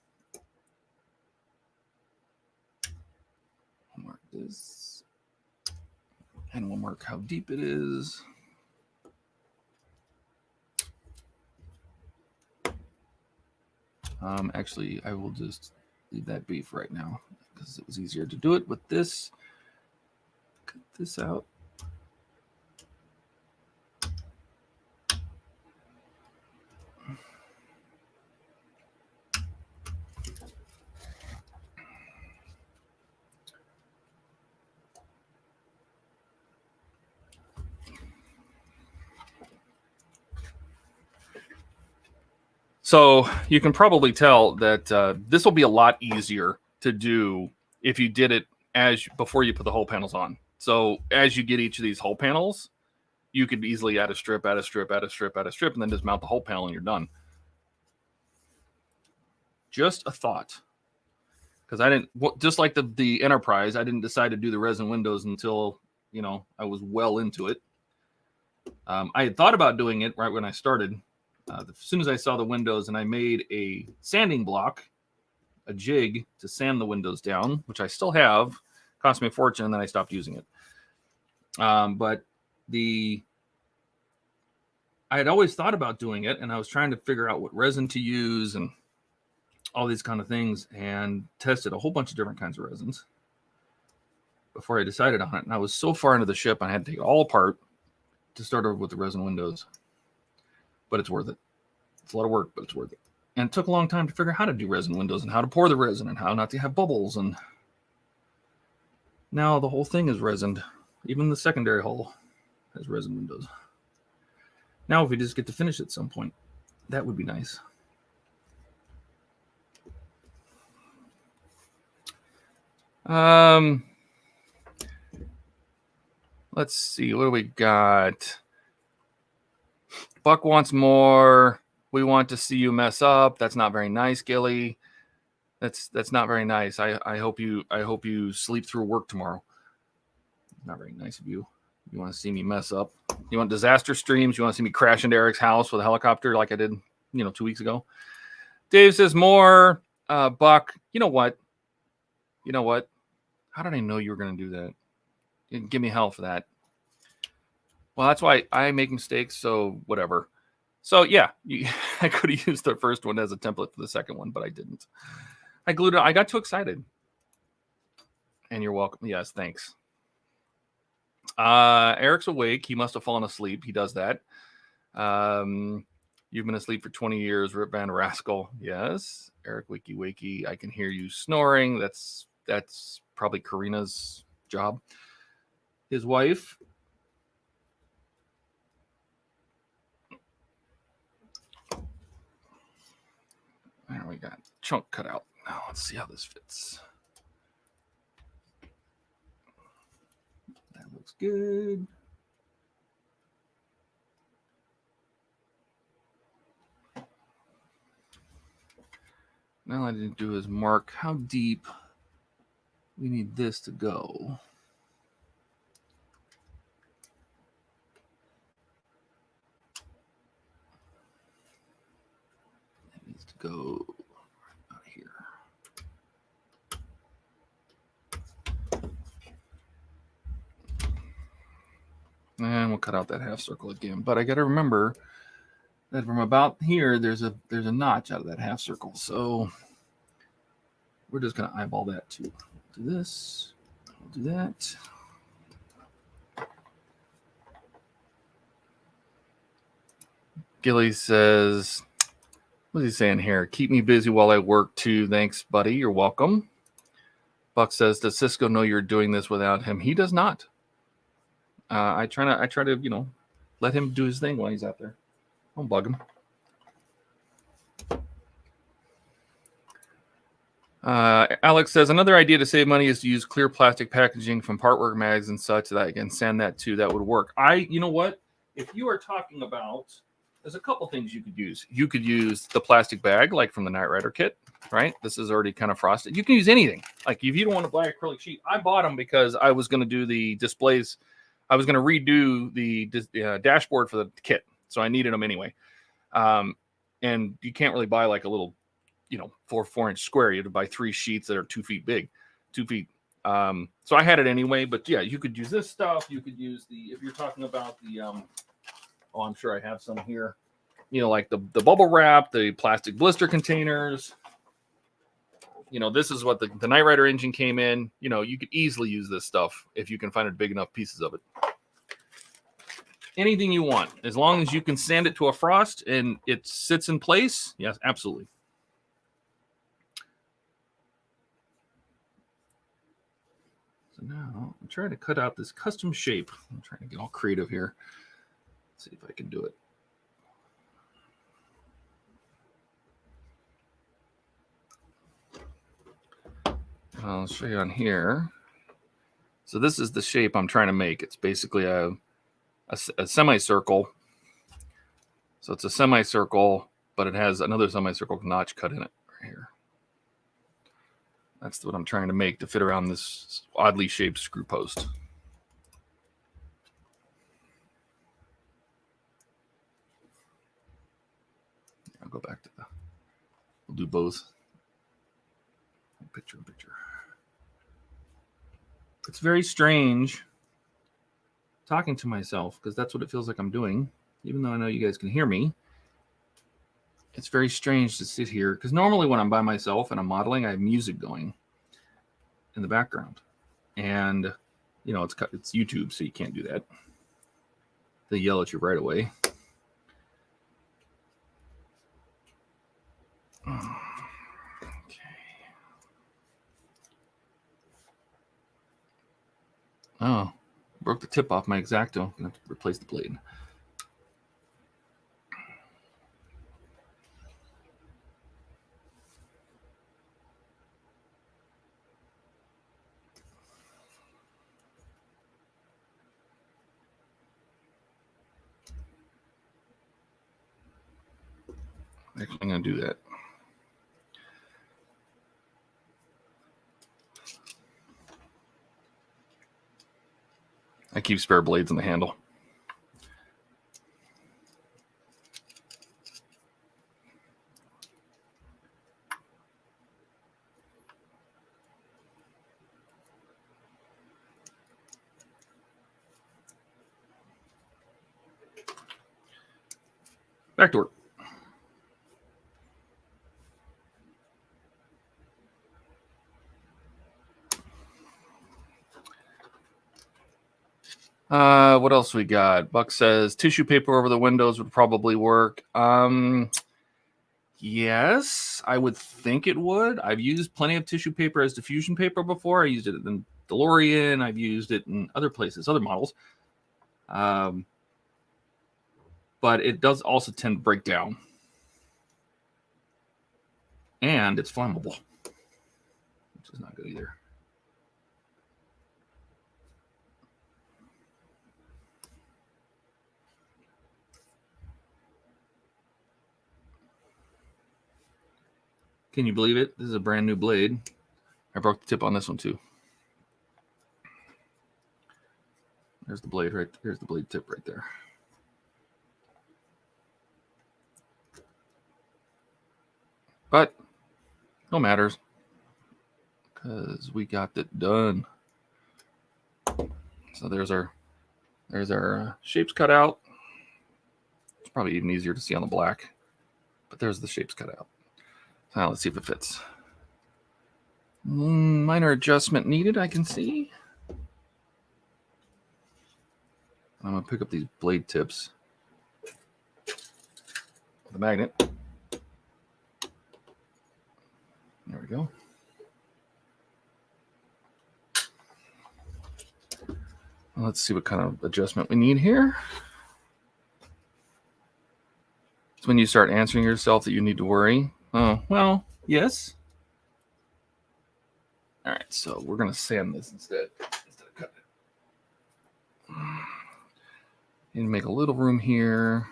We'll mark this. And we'll mark how deep it is. Actually, I will just leave that be for right now because it was easier to do it with this. Cut this out. So you can probably tell that this will be a lot easier to do if you did it before you put the hull panels on. So as you get each of these hull panels, you could easily add a strip, add a strip, add a strip, add a strip, and then just mount the hull panel and you're done. Just a thought. Because I didn't, just like the Enterprise, I didn't decide to do the resin windows until, you know, I was well into it. I had thought about doing it right when I started. As soon as I saw the windows, and I made a sanding block, a jig to sand the windows down, which I still have. Cost me a fortune, and then I stopped using it. But I had always thought about doing it, and I was trying to figure out what resin to use and all these kind of things, and tested a whole bunch of different kinds of resins before I decided on it. And I was so far into the ship, I had to take it all apart to start over with the resin windows. But it's worth it. It's a lot of work, but it's worth it. And it took a long time to figure out how to do resin windows and how to pour the resin and how not to have bubbles. And now the whole thing is resined. Even the secondary hull has resin windows. Now if we just get to finish at some point, that would be nice. Let's see, what do we got? Buck wants more. We want to see you mess up. That's not very nice, Gilly. That's not very nice. I hope you sleep through work tomorrow. Not very nice of you. You want to see me mess up? You want disaster streams? You want to see me crash into Eric's house with a helicopter like I did, 2 weeks ago? Dave says more. Buck, you know what? How did I know you were going to do that? You didn't give me hell for that. Well, that's why I make mistakes, so whatever. So, yeah, I could have used the first one as a template for the second one, but I didn't. I glued it. I got too excited. And you're welcome. Yes, thanks. Eric's awake. He must have fallen asleep. He does that. You've been asleep for 20 years, Rip Van Rascal. Yes. Eric, wakey, wakey. I can hear you snoring. That's probably Karina's job. His wife. There we got chunk cut out. Now let's see how this fits. That looks good. Now all I need to do is mark how deep we need this to go. It needs to go right out here. And we'll cut out that half circle again. But I got to remember that from about here, there's a notch out of that half circle. So we're just going to eyeball that too. Do this. We'll do that. Gilly says, what is he saying here? Keep me busy while I work too. Thanks, buddy. You're welcome. Buck says, does Cisco know you're doing this without him? He does not. I try to, let him do his thing while he's out there. Don't bug him. Alex says, another idea to save money is to use clear plastic packaging from partwork mags and such that I can sand that too. That would work. You know what? If you are talking about there's a couple things you could use. You could use the plastic bag, like from the Knight Rider kit, right? This is already kind of frosted. You can use anything. Like if you don't want to buy acrylic sheet, I bought them because I was going to do the displays. I was going to redo the dashboard for the kit, so I needed them anyway. And you can't really buy like a little, 4-inch square. You have to buy 3 sheets that are 2 feet big, 2 feet. So I had it anyway, but yeah, you could use this stuff. You could use if you're talking about the, I'm sure I have some here, like the bubble wrap, the plastic blister containers. This is what the Knight Rider engine came in. You could easily use this stuff if you can find big enough pieces of it. Anything you want, as long as you can sand it to a frost and it sits in place. Yes, absolutely. So now I'm trying to cut out this custom shape. I'm trying to get all creative here. Let's see if I can do it. I'll show you on here. So this is the shape I'm trying to make. It's basically a semicircle. So it's a semicircle, but it has another semicircle notch cut in it right here. That's what I'm trying to make to fit around this oddly shaped screw post. I'll go back to we'll do both. Picture in picture. It's very strange talking to myself because that's what it feels like I'm doing, even though I know you guys can hear me. It's very strange to sit here because normally when I'm by myself and I'm modeling, I have music going in the background, and it's YouTube, so you can't do that. They yell at you right away. Oh, broke the tip off my X-Acto. I'm gonna have to replace the blade. Actually, I'm gonna do that. I keep spare blades on the handle. Back to work. What else we got? Buck says tissue paper over the windows would probably work. Yes, I would think it would. I've used plenty of tissue paper as diffusion paper before. I used it in DeLorean. I've used it in other places, other models. But it does also tend to break down. And it's flammable, which is not good either. Can you believe it? This is a brand new blade. I broke the tip on this one too. There's the blade right. Here's the blade tip right there. But no matters because we got it done. So there's our shapes cut out. It's probably even easier to see on the black, but there's the shapes cut out. Now let's see if it fits. Minor adjustment needed, I can see. I'm gonna pick up these blade tips with a magnet. There we go. Well, let's see what kind of adjustment we need here. It's when you start answering yourself that you need to worry. Oh, well, yes. All right, so we're going to sand this instead of cut it. Need to make a little room here.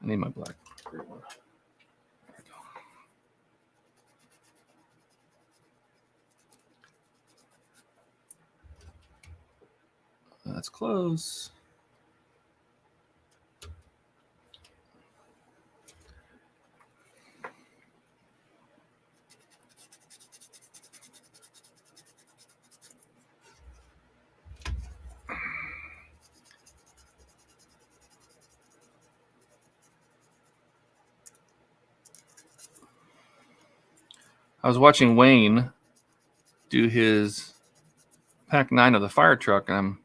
I need my black. There we go. That's close. I was watching Wayne do his Pack 9 of the fire truck, and I'm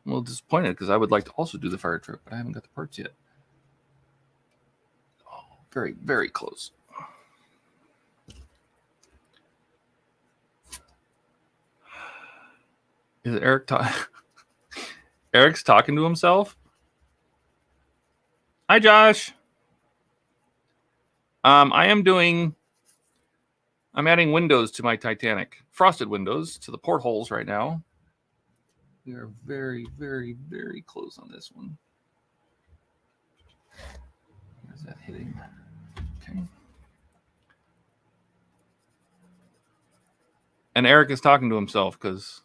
a little disappointed because I would like to also do the fire truck, but I haven't got the parts yet. Oh, very, very close. Is Eric Eric's talking to himself? Hi, Josh. I'm adding windows to my Titanic. Frosted windows to the portholes right now. We are very, very, very close on this one. Where's that hitting? Okay. And Eric is talking to himself because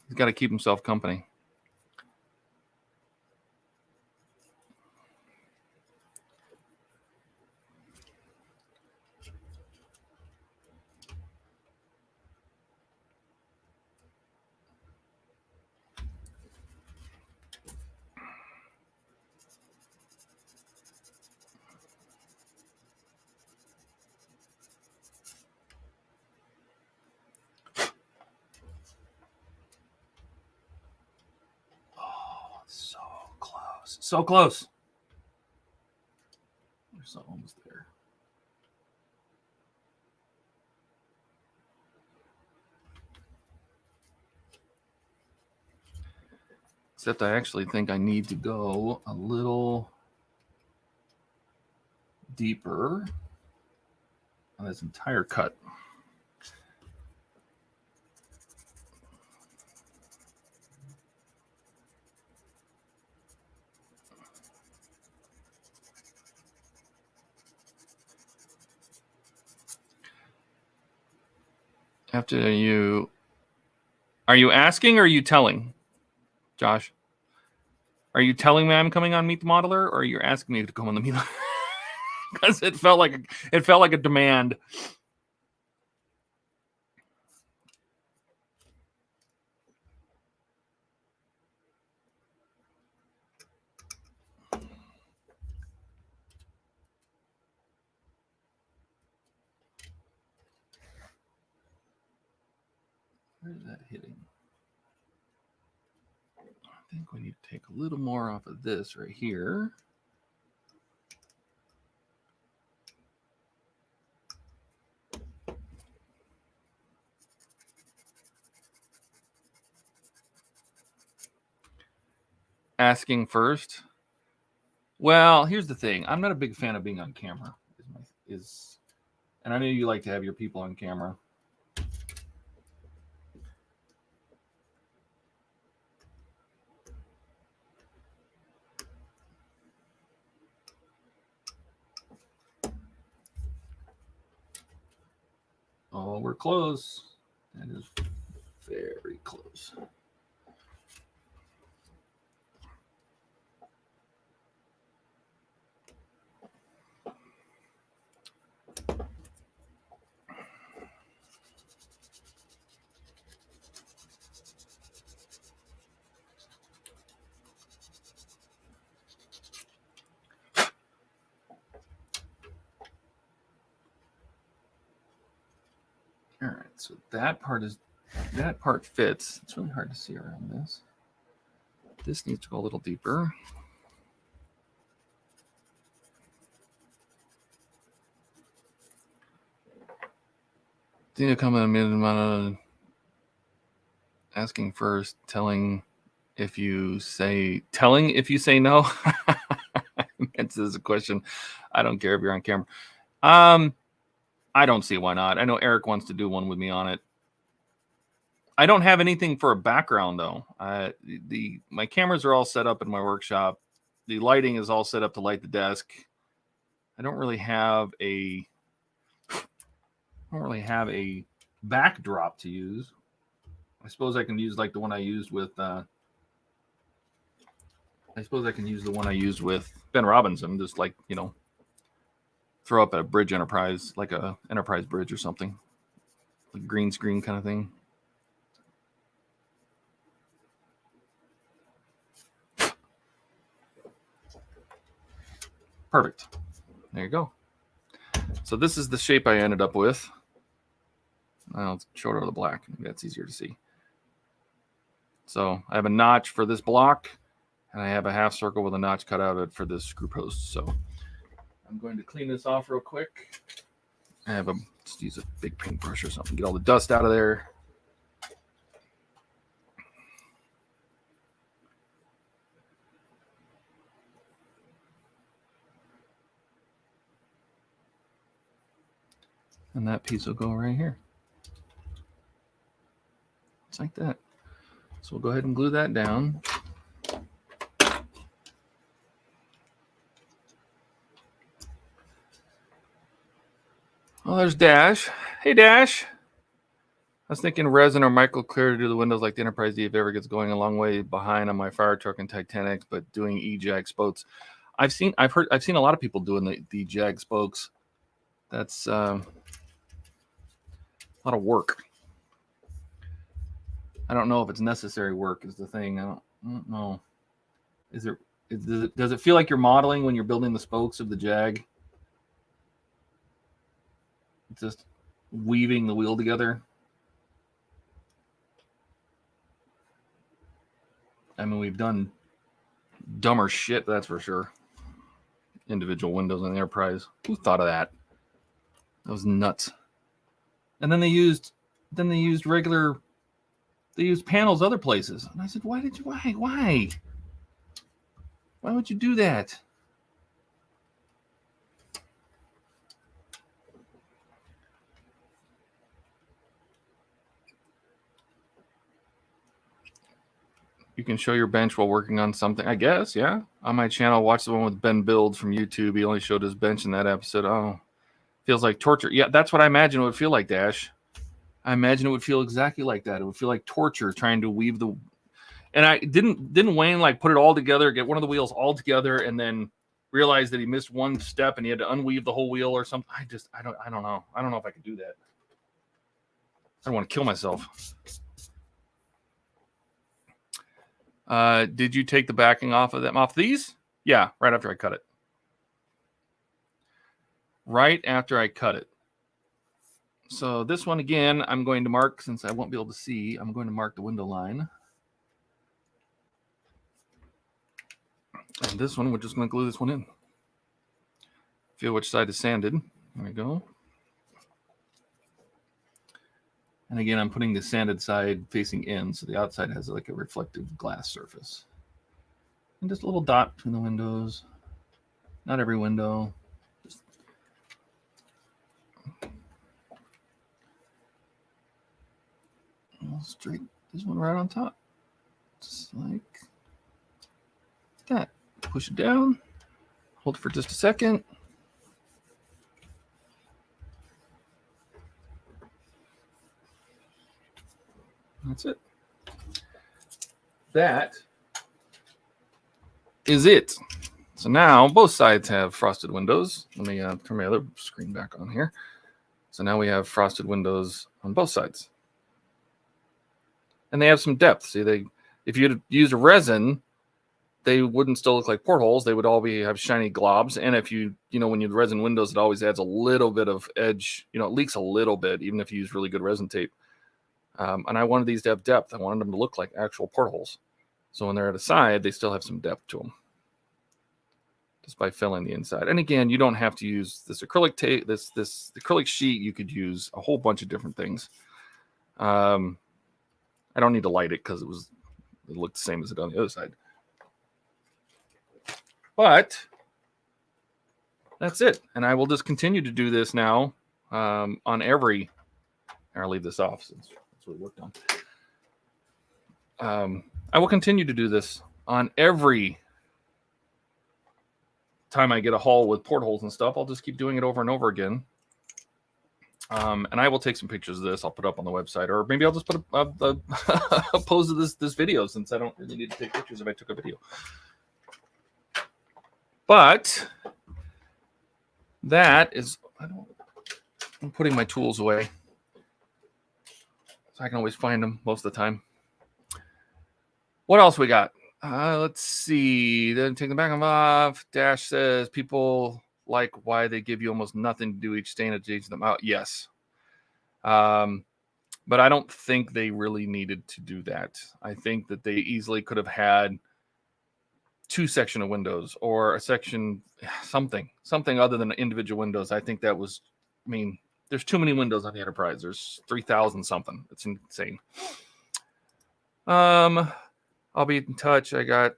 he's got to keep himself company. So close. So close. We're so almost there. Except I actually think I need to go a little deeper on this entire cut. After you, are you asking or are you telling, Josh? Are you telling me I'm coming on Meet the Modeler, or are you asking me to come on the Meet? Because it felt like a demand. Where is that hitting? I think we need to take a little more off of this right here. Asking first. Well, here's the thing. I'm not a big fan of being on camera. And I know you like to have your people on camera. Oh, we're close. That is very close. All right, so that part fits. It's really hard to see around this. This needs to go a little deeper. Need to come in a minute amount of asking first, telling if you say no. This is a question. I don't care if you're on camera. I don't see why not. I know Eric wants to do one with me on it. I don't have anything for a background though. My cameras are all set up in my workshop. the lighting is all set up to light the desk. I don't really have a backdrop to use. I suppose I can use like the one I used with Ben Robinson, just like, you know, throw up a bridge enterprise, like a enterprise bridge or something, like green screen kind of thing. Perfect. There you go. So this is the shape I ended up with. I'll show it over the black. Maybe that's easier to see. So I have a notch for this block, and I have a half circle with a notch cut out of it for this screw post. So I'm going to clean this off real quick. I have just use a big paintbrush or something, get all the dust out of there. And that piece will go right here. It's like that. So we'll go ahead and glue that down. Oh, there's Dash. Hey, Dash. I was thinking resin or micro clear to do the windows like the Enterprise D if it ever gets going a long way behind on my fire truck and Titanic, but doing E-Jag spokes. I've seen a lot of people doing the Jag spokes. That's a lot of work. I don't know if it's necessary work is the thing. I don't know. Does it feel like you're modeling when you're building the spokes of the Jag? Just weaving the wheel together. I mean, we've done dumber shit, that's for sure. Individual windows on the Enterprise. Who thought of that? That was nuts. And then they used panels other places. And I said, why would you do that? You can show your bench while working on something, I guess, yeah. On my channel, watch the one with Ben Builds from YouTube. He only showed his bench in that episode. Oh, feels like torture. Yeah, that's what I imagine it would feel like, Dash. I imagine it would feel exactly like that. It would feel like torture trying to weave the... And I didn't Wayne like put it all together, get one of the wheels all together, and then realize that he missed one step and he had to unweave the whole wheel or something? I don't know. I don't know if I could do that. I don't want to kill myself. Did you take the backing off of them? Off these? Yeah, right after I cut it. Right after I cut it. So this one, again, I'm going to mark, since I won't be able to see, I'm going to mark the window line. And this one, we're just going to glue this one in. Feel which side is sanded. There we go. And again, I'm putting the sanded side facing in, so the outside has like a reflective glass surface. And just a little dot between the windows. Not every window. Just straight this one right on top. Just like that. Push it down. Hold it for just a second. That's it. That is it. So now both sides have frosted windows. Let me turn my other screen back on here. So now we have frosted windows on both sides. And they have some depth. See, if you had used a resin, they wouldn't still look like portholes. They would all have shiny globs. And if when you resin windows, it always adds a little bit of edge. It leaks a little bit, even if you use really good resin tape. And I wanted these to have depth. I wanted them to look like actual portholes. So when they're at a side, they still have some depth to them. Just by filling the inside. And again, you don't have to use this acrylic tape, this acrylic sheet. You could use a whole bunch of different things. I don't need to light it because it looked the same as it on the other side. But that's it. And I will just continue to do this now on every... I'll leave this off since that's what we worked on. I will continue to do this on every time I get a haul with portholes and stuff, I'll just keep doing it over and over again. And I will take some pictures of this. I'll put up on the website, or maybe I'll just put a pose of this video, since I don't really need to take pictures if I took a video. But that is, I'm putting my tools away, so I can always find them most of the time. What else we got? Let's see. Then take the back off. Dash says people like why they give you almost nothing to do each stain and change them out. Yes. But I don't think they really needed to do that. I think that they easily could have had 2 section of windows, or a section, something other than individual windows. I think that was, I mean, there's too many windows on the Enterprise. There's 3,000 something. It's insane. I'll be in touch. I got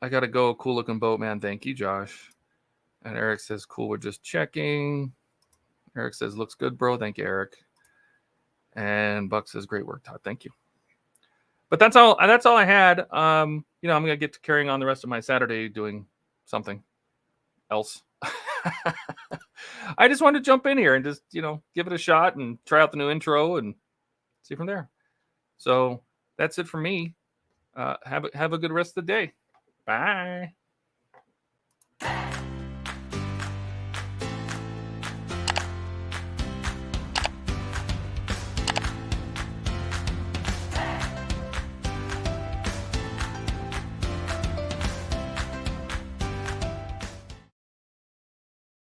to go. Cool looking boat, man. Thank you, Josh. And Eric says, cool. We're just checking. Eric says, looks good, bro. Thank you, Eric. And Buck says, great work, Todd. Thank you. But that's all I had. You know, I'm going to get to carrying on the rest of my Saturday doing something else. I just wanted to jump in here and just, you know, give it a shot and try out the new intro and see from there. So that's it for me. Have a good rest of the day. Bye.